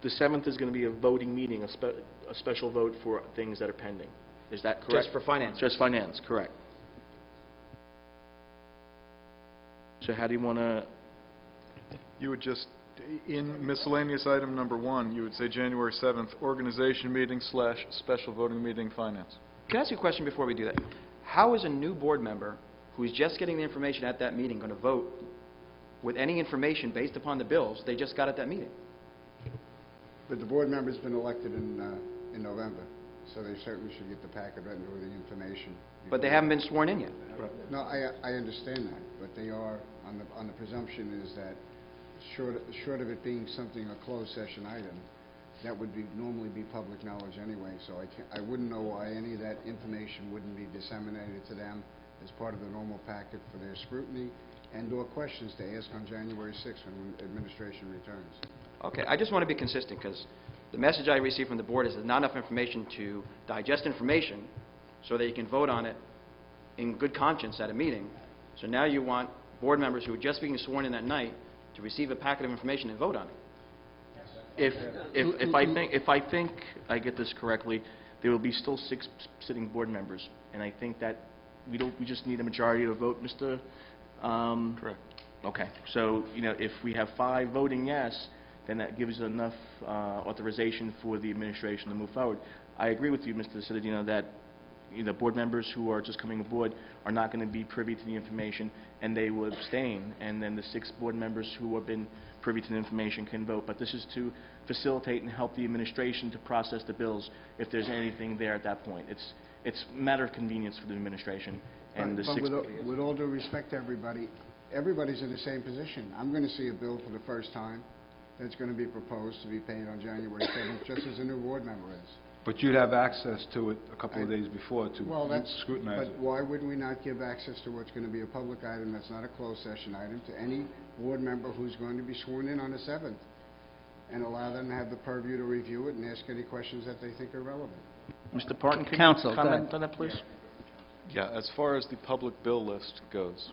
The 7th is going to be a voting meeting, a special vote for things that are pending. Is that correct? Just for finance. Just finance, correct. So how do you want to... You would just, in miscellaneous item number 1, you would say January 7th, organization meeting / special voting meeting, finance. Can I ask you a question before we do that? How is a new board member who is just getting the information at that meeting going to vote with any information based upon the bills they just got at that meeting? But the board member's been elected in November, so they certainly should get the packet written with the information. But they haven't been sworn in yet. No, I understand that, but they are, on the presumption is that short of it being something, a closed session item, that would normally be public knowledge anyway, so I wouldn't know why any of that information wouldn't be disseminated to them as part of the normal packet for their scrutiny and/or questions to ask on January 6th when administration returns. Okay, I just want to be consistent, because the message I received from the board is there's not enough information to digest information so that you can vote on it in good conscience at a meeting. So now you want board members who are just being sworn in that night to receive a packet of information and vote on it. If I think I get this correctly, there will be still 6 sitting board members, and I think that we just need a majority to vote, Mr. Correct. Okay, so if we have 5 voting yes, then that gives enough authorization for the administration to move forward. I agree with you, Mr. Sedadino, that board members who are just coming aboard are not going to be privy to the information, and they will abstain, and then the 6 board members who have been privy to the information can vote. But this is to facilitate and help the administration to process the bills if there's anything there at that point. It's a matter of convenience for the administration. And the 6... with all due respect to everybody, everybody's in the same position. I'm going to see a bill for the first time that's going to be proposed to be paid on January 7th, just as a new board member is. But you'd have access to it a couple of days before to scrutinize it. But why would we not give access to what's going to be a public item that's not a closed session item to any board member who's going to be sworn in on the 7th, and allow them to have the purview to review it and ask any questions that they think are relevant? Mr. Parton, can Counsel, you go comment ahead. on that, please? Yeah, as far as the public bill list goes,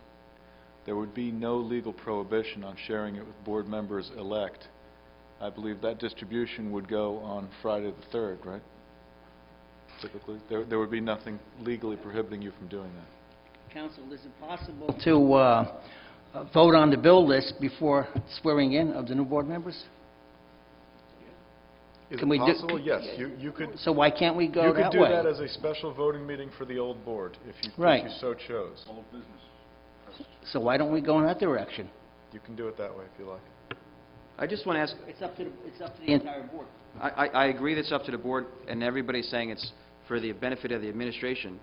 there would be no legal prohibition on sharing it with board members elect. I believe that distribution would go on Friday the 3rd, right? typically. There would be nothing legally prohibiting you from doing that. Council, is it possible to vote on the bill list before swearing in of the new board members? Is Can it we do- possible? Yes, you could, So why can't we go you could that do way? that as a special voting meeting for the old board, if you Right. so chose. So why don't we go in that direction? You can do it that way if you like. I just want to ask, It's up to the entire board. I agree that's up to the board, and everybody's saying it's for the benefit of the administration.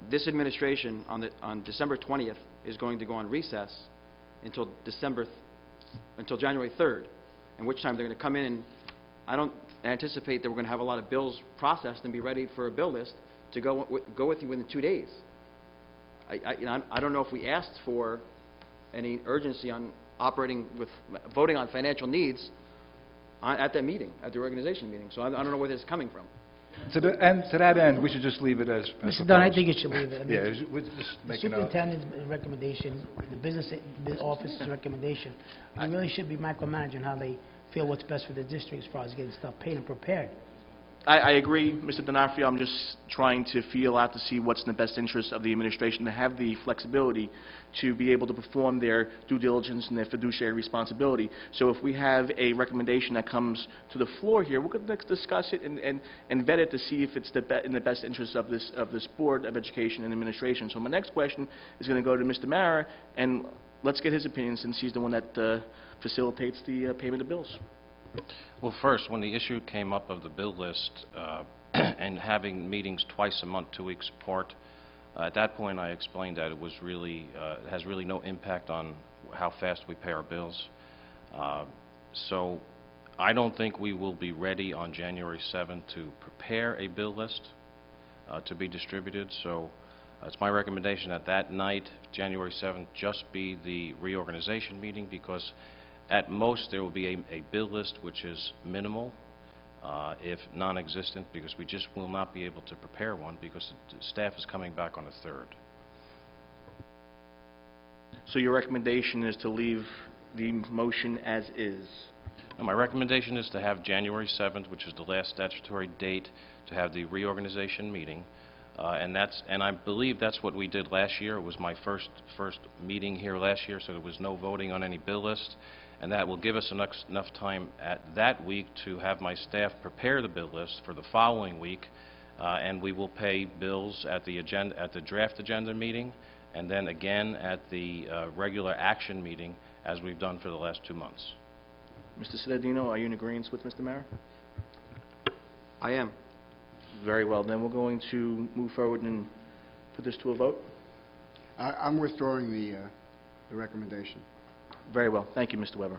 This administration, on December 20th, is going to go on recess until January 3rd, in which time they're going to come in, and I don't anticipate that we're going to have a lot of bills processed and be ready for a bill list to go with you within 2 days. I don't know if we asked for any urgency on voting on financial needs at that meeting, at the organization meeting. So I don't know where this is coming from. To that end, we should just leave it as Mr. Dunn, I proposed. think it should leave it. I mean, Yeah, we're just the making a... superintendent's recommendation, the business office's recommendation, we really should be micromanaging how they feel what's best for the district as far as getting stuff paid and prepared. I agree, Mr. D'Onofrio. I'm just trying to feel out to see what's in the best interest of the administration, to have the flexibility to be able to perform their due diligence and their fiduciary responsibility. So if we have a recommendation that comes to the floor here, we're going to discuss it and vet it to see if it's in the best interest of this Board of Education and Administration. So my next question is going to go to Mr. Mara, and let's get his opinion since he's the one that facilitates the payment of bills. Well, first, when the issue came up of the bill list and having meetings twice a month, 2 weeks apart, at that point I explained that it was really, it has really no impact on how fast we pay our bills. So I don't think we will be ready on January 7th to prepare a bill list to be distributed. So it's my recommendation that that night, January 7th, just be the reorganization meeting, because at most, there will be a bill list which is minimal, if non-existent, because we just will not be able to prepare one because the staff is coming back on the 3rd. So your recommendation is to leave the motion as is? And my recommendation is to have January 7th, which is the last statutory date, to have the reorganization meeting. And I believe that's what we did last year. It was my first meeting here last year, so there was no voting on any bill list. And that will give us enough time at that week to have my staff prepare the bill list for the following week, and we will pay bills at the draft agenda meeting, and then again at the regular action meeting, as we've done for the last 2 months. Mr. Cittadino, are you in agreement with Mr. Mara? I am. Very well. Then we're going to move forward and put this to a vote. I'm withdrawing the recommendation. Very well. Thank you, Mr. Weber.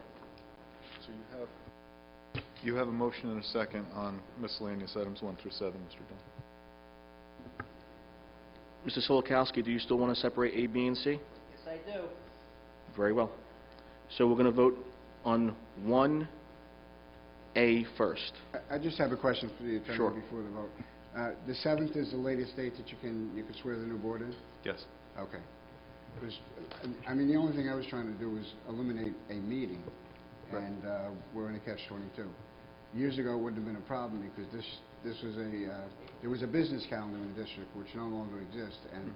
So you have a motion and a second on miscellaneous items 1 through 7, Mr. Dunn. Mr. Solikowski, do you still want to separate A, B, and C? Yes, I do. Very well. So we're going to vote on 1A first. I just have a question for the attorney Sure. before the vote. The 7th is the latest date that you can swear the new board in? Yes. Okay. Because, I mean, the only thing I was trying to do was eliminate a meeting, Right. and we're in a catch-22. Years ago, it wouldn't have been a problem because this was there was a business calendar in the district which no longer exists, and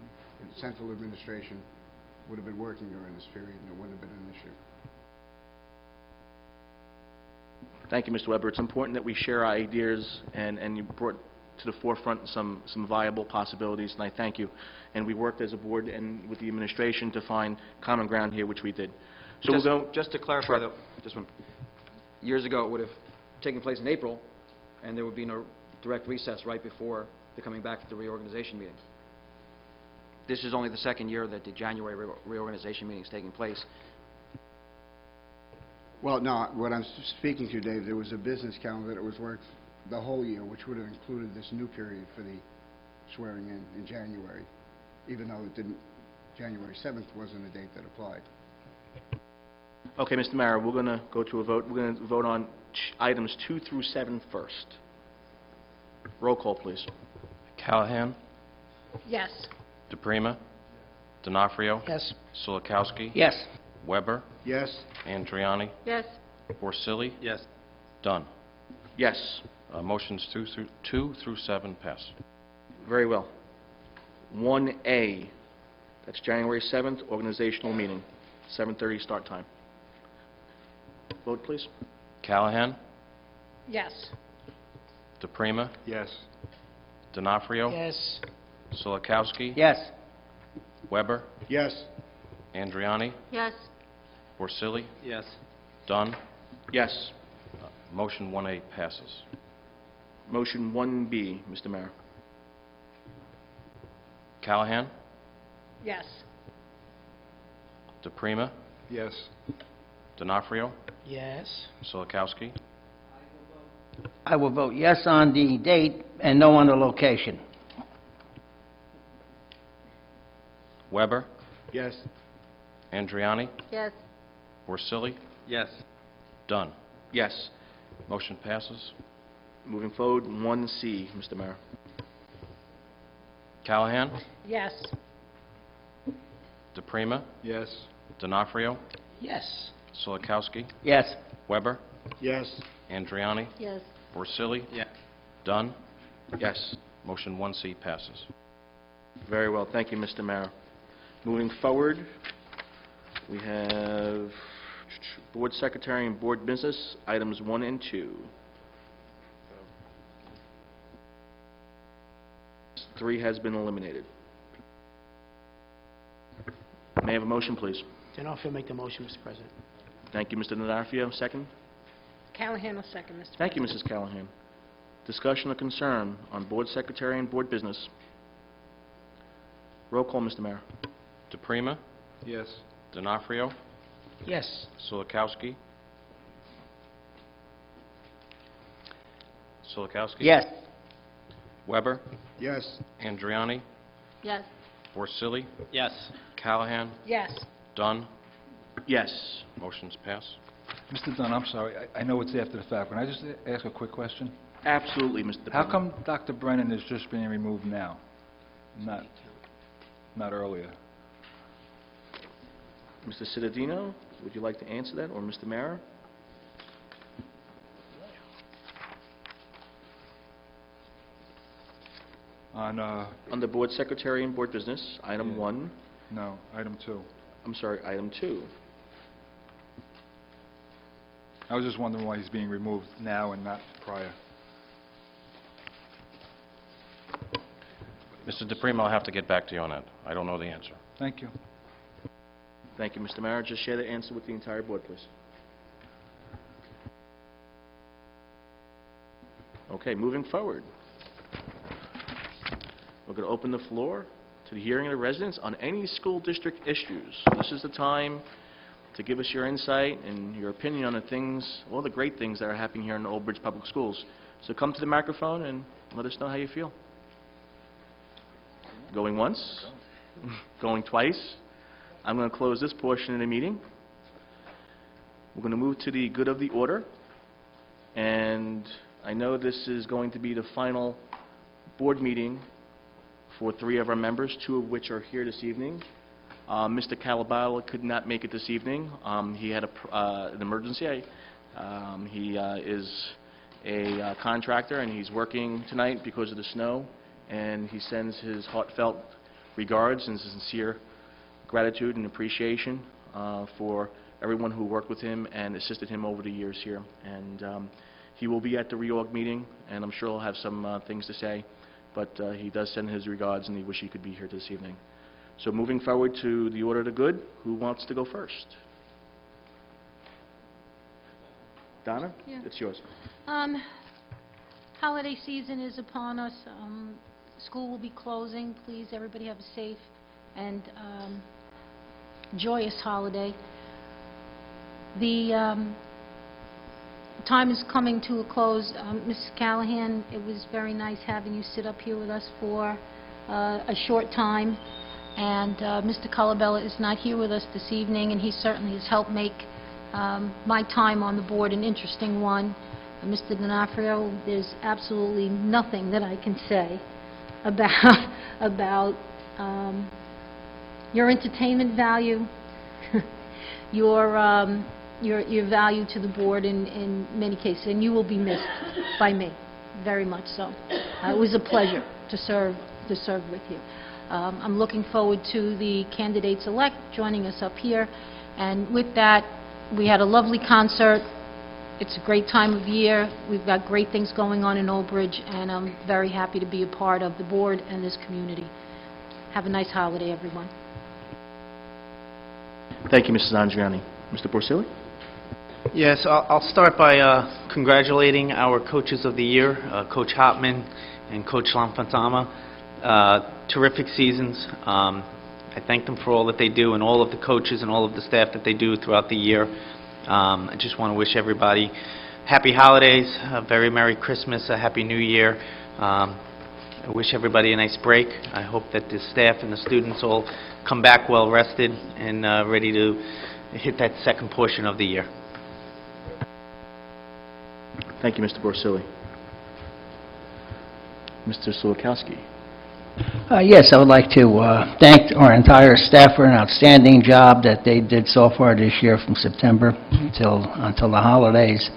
central administration would have been working during this period, and it wouldn't have been an issue. Thank you, Mr. Weber. It's important that we share our ideas, and you brought to the forefront some viable possibilities, and I thank you. And we worked as a board and with the administration to find common ground here, which we did. So we'll go... Just to clarify, Sure. though, just one. Years ago, it would have taken place in April, and there would be no direct recess right before the coming back to the reorganization meeting. This is only the second year that the January reorganization meeting is taking place. Well, no, what I'm speaking to, Dave, there was a business calendar that was worked the whole year, which would have included this new period for the swearing in January, even though it didn't, January 7th wasn't a date that applied. Okay, Mr. Mara, we're going to go to a vote. We're going to vote on items 2 through 7 first. Roll call, please. Callahan, Yes. DePrima, D'Onofrio, Yes. Solikowski, Yes. Weber, Yes? Andriani, Yes. Porcelli, Yes. Dunn. Yes. Motions 2 through 7 pass. Very well. 1A, that's January 7th, organizational meeting, 7:30 start time. Vote, please. Callahan? Yes. DePrima? Yes. D'Onofrio? Yes. Solikowski? Yes. Weber? Yes. Andriani? Yes. Porcelli? Yes. Dunn? Yes. Motion 1A passes. Motion 1B, Mr. Mayor. Callahan? Yes. DePrima? Yes. D'Onofrio? Yes. Solikowski? I will vote yes on the date and no on the location. Weber? Yes. Andriani? Yes. Porcelli? Yes. Dunn. Yes. Motion passes. Moving forward, 1C, Mr. Mayor. Callahan? Yes. DePrima? Yes. D'Onofrio? Yes. Solikowski? Yes. Weber? Yes. Andriani? Yes. Porcelli? Yeah. Dunn. Yes. Motion 1C passes. Very well. Thank you, Mr. Mayor. Moving forward, we have Board Secretary and Board Business, items 1 and 2. 3 has been eliminated. May I have a motion, please? D'Onofrio make the motion, Mr. President. Thank you, Mr. D'Onofrio. Second? Callahan will second, Mr. Thank you, Mrs. Callahan. Discussion or concern on Board Secretary and Board Business. Roll call, Mr. Mayor. DePrima? Yes. D'Onofrio? Yes. Solikowski? Solikowski? Yes. Weber? Yes. Andriani? Yes. Porcelli? Yes. Callahan? Yes. Dunn. Yes. Motion's pass. Mr. Dunn, I'm sorry, I know it's after the fact. Can I just ask a quick question? Absolutely, Mr. How DePrima. come Dr. Brennan is just being removed now, not earlier? Mr. Cittadino, would you like to answer that, or Mr. Mayor? On the Board Secretary and Board Business, item Yeah. 1, No, item 2. I'm sorry, item 2. I was just wondering why he's being removed now and not prior. Mr. DePrima, I'll have to get back to you on that. I don't know the answer. Thank you. Thank you, Mr. Mayor. Just share the answer with the entire board, please. Okay, moving forward. We're going to open the floor to the hearing of the residents on any school district issues. This is the time to give us your insight and your opinion on the things, all the great things that are happening here in Old Bridge Public Schools. So come to the microphone and let us know how you feel. Going once? Going twice? I'm going to close this portion of the meeting. We're going to move to the good of the order. And I know this is going to be the final board meeting for 3 of our members, 2 of which are here this evening. Mr. Calabala could not make it this evening. He had an emergency. He is a contractor, and he's working tonight because of the snow. And he sends his heartfelt regards and sincere gratitude and appreciation for everyone who worked with him and assisted him over the years here. And he will be at the reorg meeting, and I'm sure he'll have some things to say. But he does send his regards, and he wishes he could be here this evening. So moving forward to the order of the good, who wants to go first? Donna? Yeah. It's yours. Holiday season is upon us. School will be closing. Please, everybody have a safe and joyous holiday. The time is coming to a close. Mrs. Callahan, it was very nice having you sit up here with us for a short time. And Mr. Calabella is not here with us this evening, and he certainly has helped make my time on the board an interesting one. Mr. D'Onofrio, there's absolutely nothing that I can say about your entertainment value, your value to the board in many cases, and you will be missed. by me, very much so. It was a pleasure to serve with you. I'm looking forward to the candidates-elect joining us up here. And with that, we had a lovely concert. It's a great time of year. We've got great things going on in Old Bridge, and I'm very happy to be a part of the board and this community. Have a nice holiday, everyone. Thank you, Mrs. Andriani. Mr. Porcelli? Yes, I'll start by congratulating our coaches of the year, Coach Hopman and Coach Lamfantama. Terrific seasons. I thank them for all that they do, and all of the coaches and all of the staff that they do throughout the year. I just want to wish everybody happy holidays, a very Merry Christmas, a Happy New Year. I wish everybody a nice break. I hope that the staff and the students all come back well rested and ready to hit that second portion of the year. Thank you, Mr. Porcelli. Mr. Solikowski? Yes, I would like to thank our entire staff for an outstanding job that they did so far this year from September until the holidays.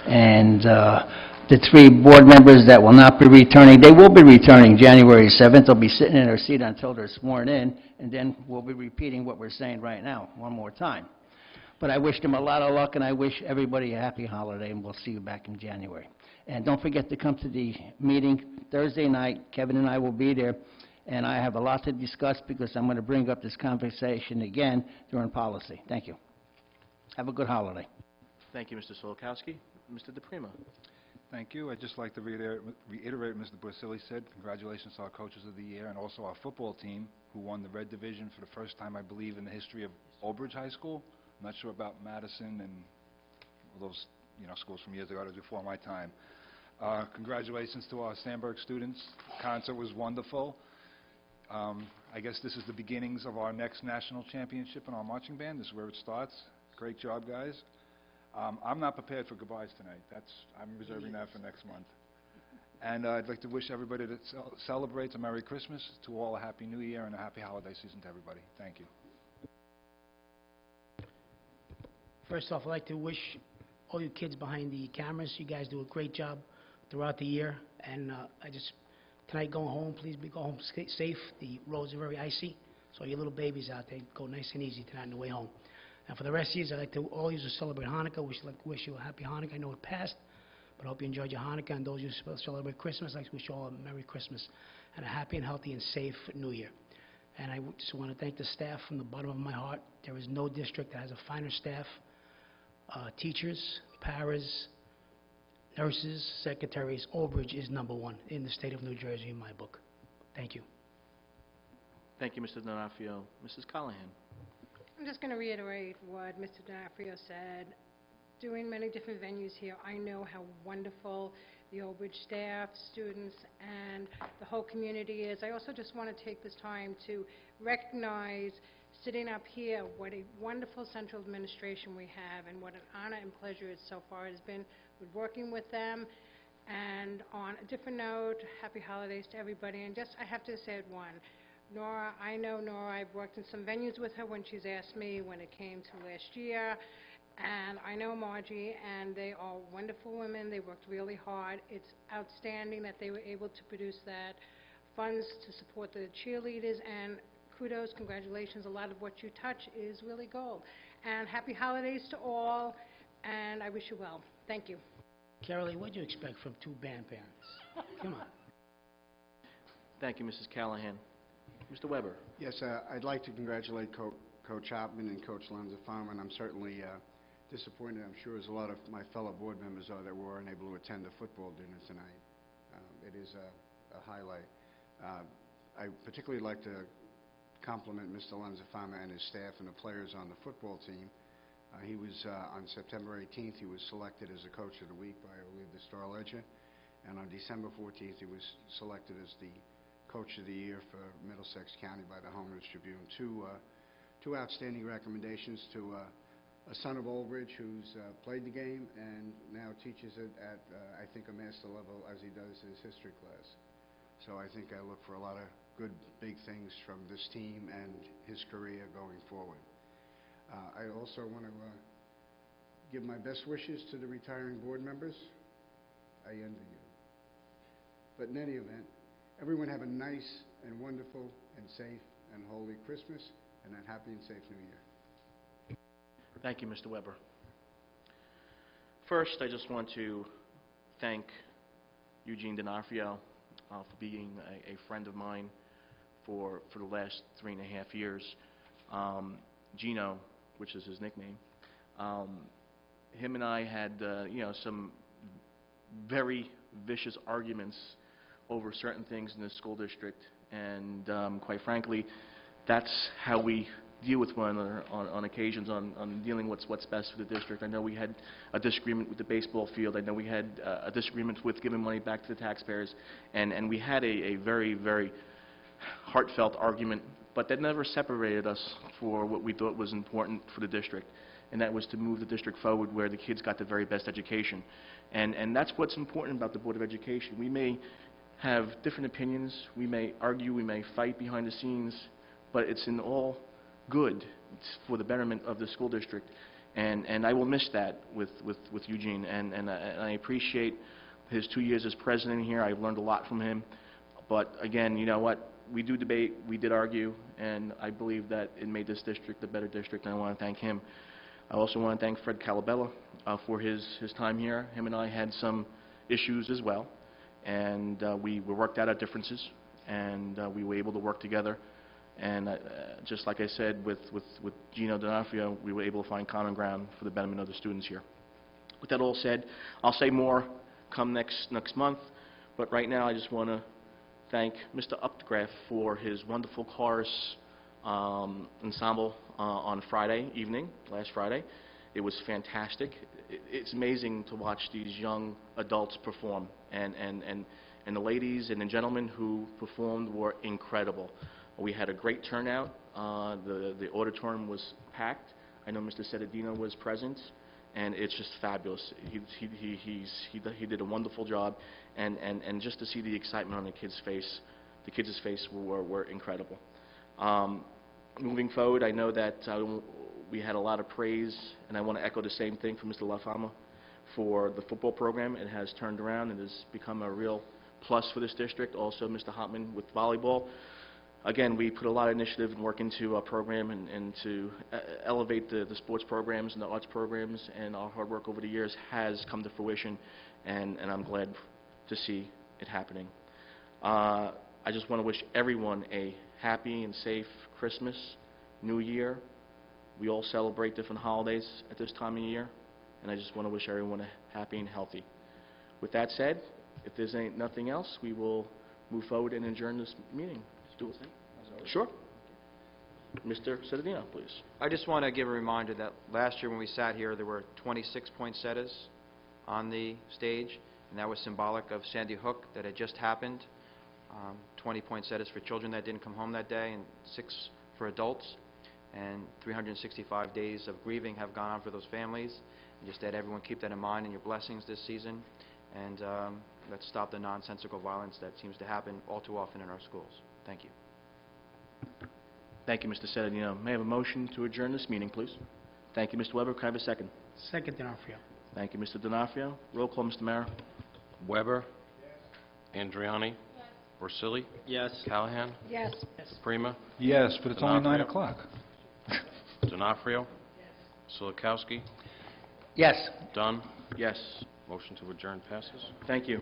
And the 3 board members that will not be returning, they will be returning January 7th. They'll be sitting in their seat until they're sworn in, and then we'll be repeating what we're saying right now one more time. But I wish them a lot of luck, and I wish everybody a happy holiday, and we'll see you back in January. And don't forget to come to the meeting Thursday night. Kevin and I will be there, and I have a lot to discuss because I'm going to bring up this conversation again during policy. Thank you. Have a good holiday. Thank you, Mr. Solikowski. Mr. DePrima? Thank you. I'd just like to reiterate what Mr. Porcelli said. Congratulations to our coaches of the year and also our football team who won the Red Division for the first time, I believe, in the history of Old Bridge High School. I'm not sure about Madison and all those, schools from years ago. That was before my time. Congratulations to our Sandburg students. The concert was wonderful. I guess this is the beginnings of our next national championship in our marching band. This is where it starts. Great job, guys. I'm not prepared for goodbyes tonight. I'm reserving that for next month. And I'd like to wish everybody that celebrates a Merry Christmas, to all a Happy New Year and a Happy Holiday season to everybody. Thank you. First off, I'd like to wish all you kids behind the cameras, you guys do a great job throughout the year. And tonight going home, please go home safe. The roads are very icy, so your little babies out there, go nice and easy tonight on the way home. And for the rest of you, I'd like to all you to celebrate Hanukkah. Wish you a happy Hanukkah. I know it passed, but I hope you enjoyed your Hanukkah. And those who celebrate Christmas, I'd like to wish you all a Merry Christmas and a happy and healthy and safe New Year. And I just want to thank the staff from the bottom of my heart. There is no district that has a finer staff. Teachers, paras, nurses, secretaries. Old Bridge is #1 in the state of New Jersey in my book. Thank you. Thank you, Mr. D'Onofrio. Mrs. Callahan? I'm just going to reiterate what Mr. D'Onofrio said. Doing many different venues here, I know how wonderful the Old Bridge staff, students, and the whole community is. I also just want to take this time to recognize, sitting up here, what a wonderful central administration we have and what an honor and pleasure it so far has been with working with them. And on a different note, happy holidays to everybody. And just, I have to say it one. Nora, I know Nora. I've worked in some venues with her when she's asked me when it came to last year. And I know Margie, and they are wonderful women. They worked really hard. It's outstanding that they were able to produce that funds to support the cheerleaders. And kudos, congratulations. A lot of what you touch is really gold. And happy holidays to all, and I wish you well. Thank you. Carolee, what do you expect from 2 band parents? Come on. Thank you, Mrs. Callahan. Mr. Weber? Yes, I'd like to congratulate Coach Hopman and Coach Lanza-Fama, and I'm certainly disappointed, I'm sure, as a lot of my fellow board members are, that we weren't able to attend the football dinner tonight. It is a highlight. I particularly like to compliment Mr. Lanza-Fama and his staff and the players on the football team. He was, on September 18th, he was selected as the Coach of the Week by, I believe, the Star-Ledger, and on December 14th, he was selected as the Coach of the Year for Middlesex County by the Homeland Tribune. Two outstanding recommendations to a son of Old Bridge who's played the game and now teaches it at, I think, a master level as he does his history class. So I think I look for a lot of good, big things from this team and his career going forward. I also want to give my best wishes to the retiring board members. I envy you. But in any event, everyone have a nice and wonderful and safe and holy Christmas and a happy and safe New Year. Thank you, Mr. Weber. First, I just want to thank Eugene D'Onofrio for being a friend of mine for the last 3.5 years. Gino, which is his nickname, him and I had some very vicious arguments over certain things in the school district, and quite frankly, that's how we deal with one another on occasions on dealing with what's best for the district. I know we had a disagreement with the baseball field. I know we had a disagreement with giving money back to the taxpayers, and we had a very, very heartfelt argument, but that never separated us for what we thought was important for the district, and that was to move the district forward where the kids got the very best education. And that's what's important about the Board of Education. We may have different opinions, we may argue, we may fight behind the scenes, but it's in all good. It's for the betterment of the school district, and I will miss that with Eugene, and I appreciate his 2 years as president here. I've learned a lot from him, but again, you know what? We do debate, we did argue, and I believe that it made this district a better district, and I want to thank him. I also want to thank Fred Calabella for his time here. Him and I had some issues as well, and we worked out our differences, and we were able to work together. And just like I said with Gino D'Onofrio, we were able to find common ground for the betterment of the students here. With that all said, I'll say more come next month, but right now I just want to thank Mr. Updegraff for his wonderful chorus ensemble on Friday evening, last Friday. It was fantastic. It's amazing to watch these young adults perform, and the ladies and the gentlemen who performed were incredible. We had a great turnout. The auditorium was packed. I know Mr. Cetadino was present, and it's just fabulous. He did a wonderful job, and just to see the excitement on the kids' face were incredible. Moving forward, I know that we had a lot of praise, and I want to echo the same thing for Mr. LaFama for the football program. It has turned around and has become a real plus for this district. Also, Mr. Hopman with volleyball. Again, we put a lot of initiative and work into our program and to elevate the sports programs and the arts programs, and our hard work over the years has come to fruition, and I'm glad to see it happening. I just want to wish everyone a happy and safe Christmas, New Year. We all celebrate different holidays at this time of year, and I just want to wish everyone a happy and healthy. With that said, if there's nothing else, we will move forward and adjourn this meeting. Do it. Sure. Mr. Cetadino, please. I just want to give a reminder that last year when we sat here, there were 26 poinsettias on the stage, and that was symbolic of Sandy Hook that had just happened. 20 poinsettias for children that didn't come home that day, and 6 for adults. And 365 days of grieving have gone on for those families. And just that everyone keep that in mind in your blessings this season, and let's stop the nonsensical violence that seems to happen all too often in our schools. Thank you. Thank you, Mr. Cetadino. May I have a motion to adjourn this meeting, please? Thank you, Mr. Weber. Can I have a second? Second, D'Onofrio. Thank you, Mr. D'Onofrio. Roll call, Mr. Mara. Weber. Andriani. Borsili. Yes. Callahan. Yes. Prima. Yes, but it's only 9 D'Onofrio. o'clock. D'Onofrio. Silikowski. Yes. Dunn. Yes. Motion to adjourn passes. Thank you.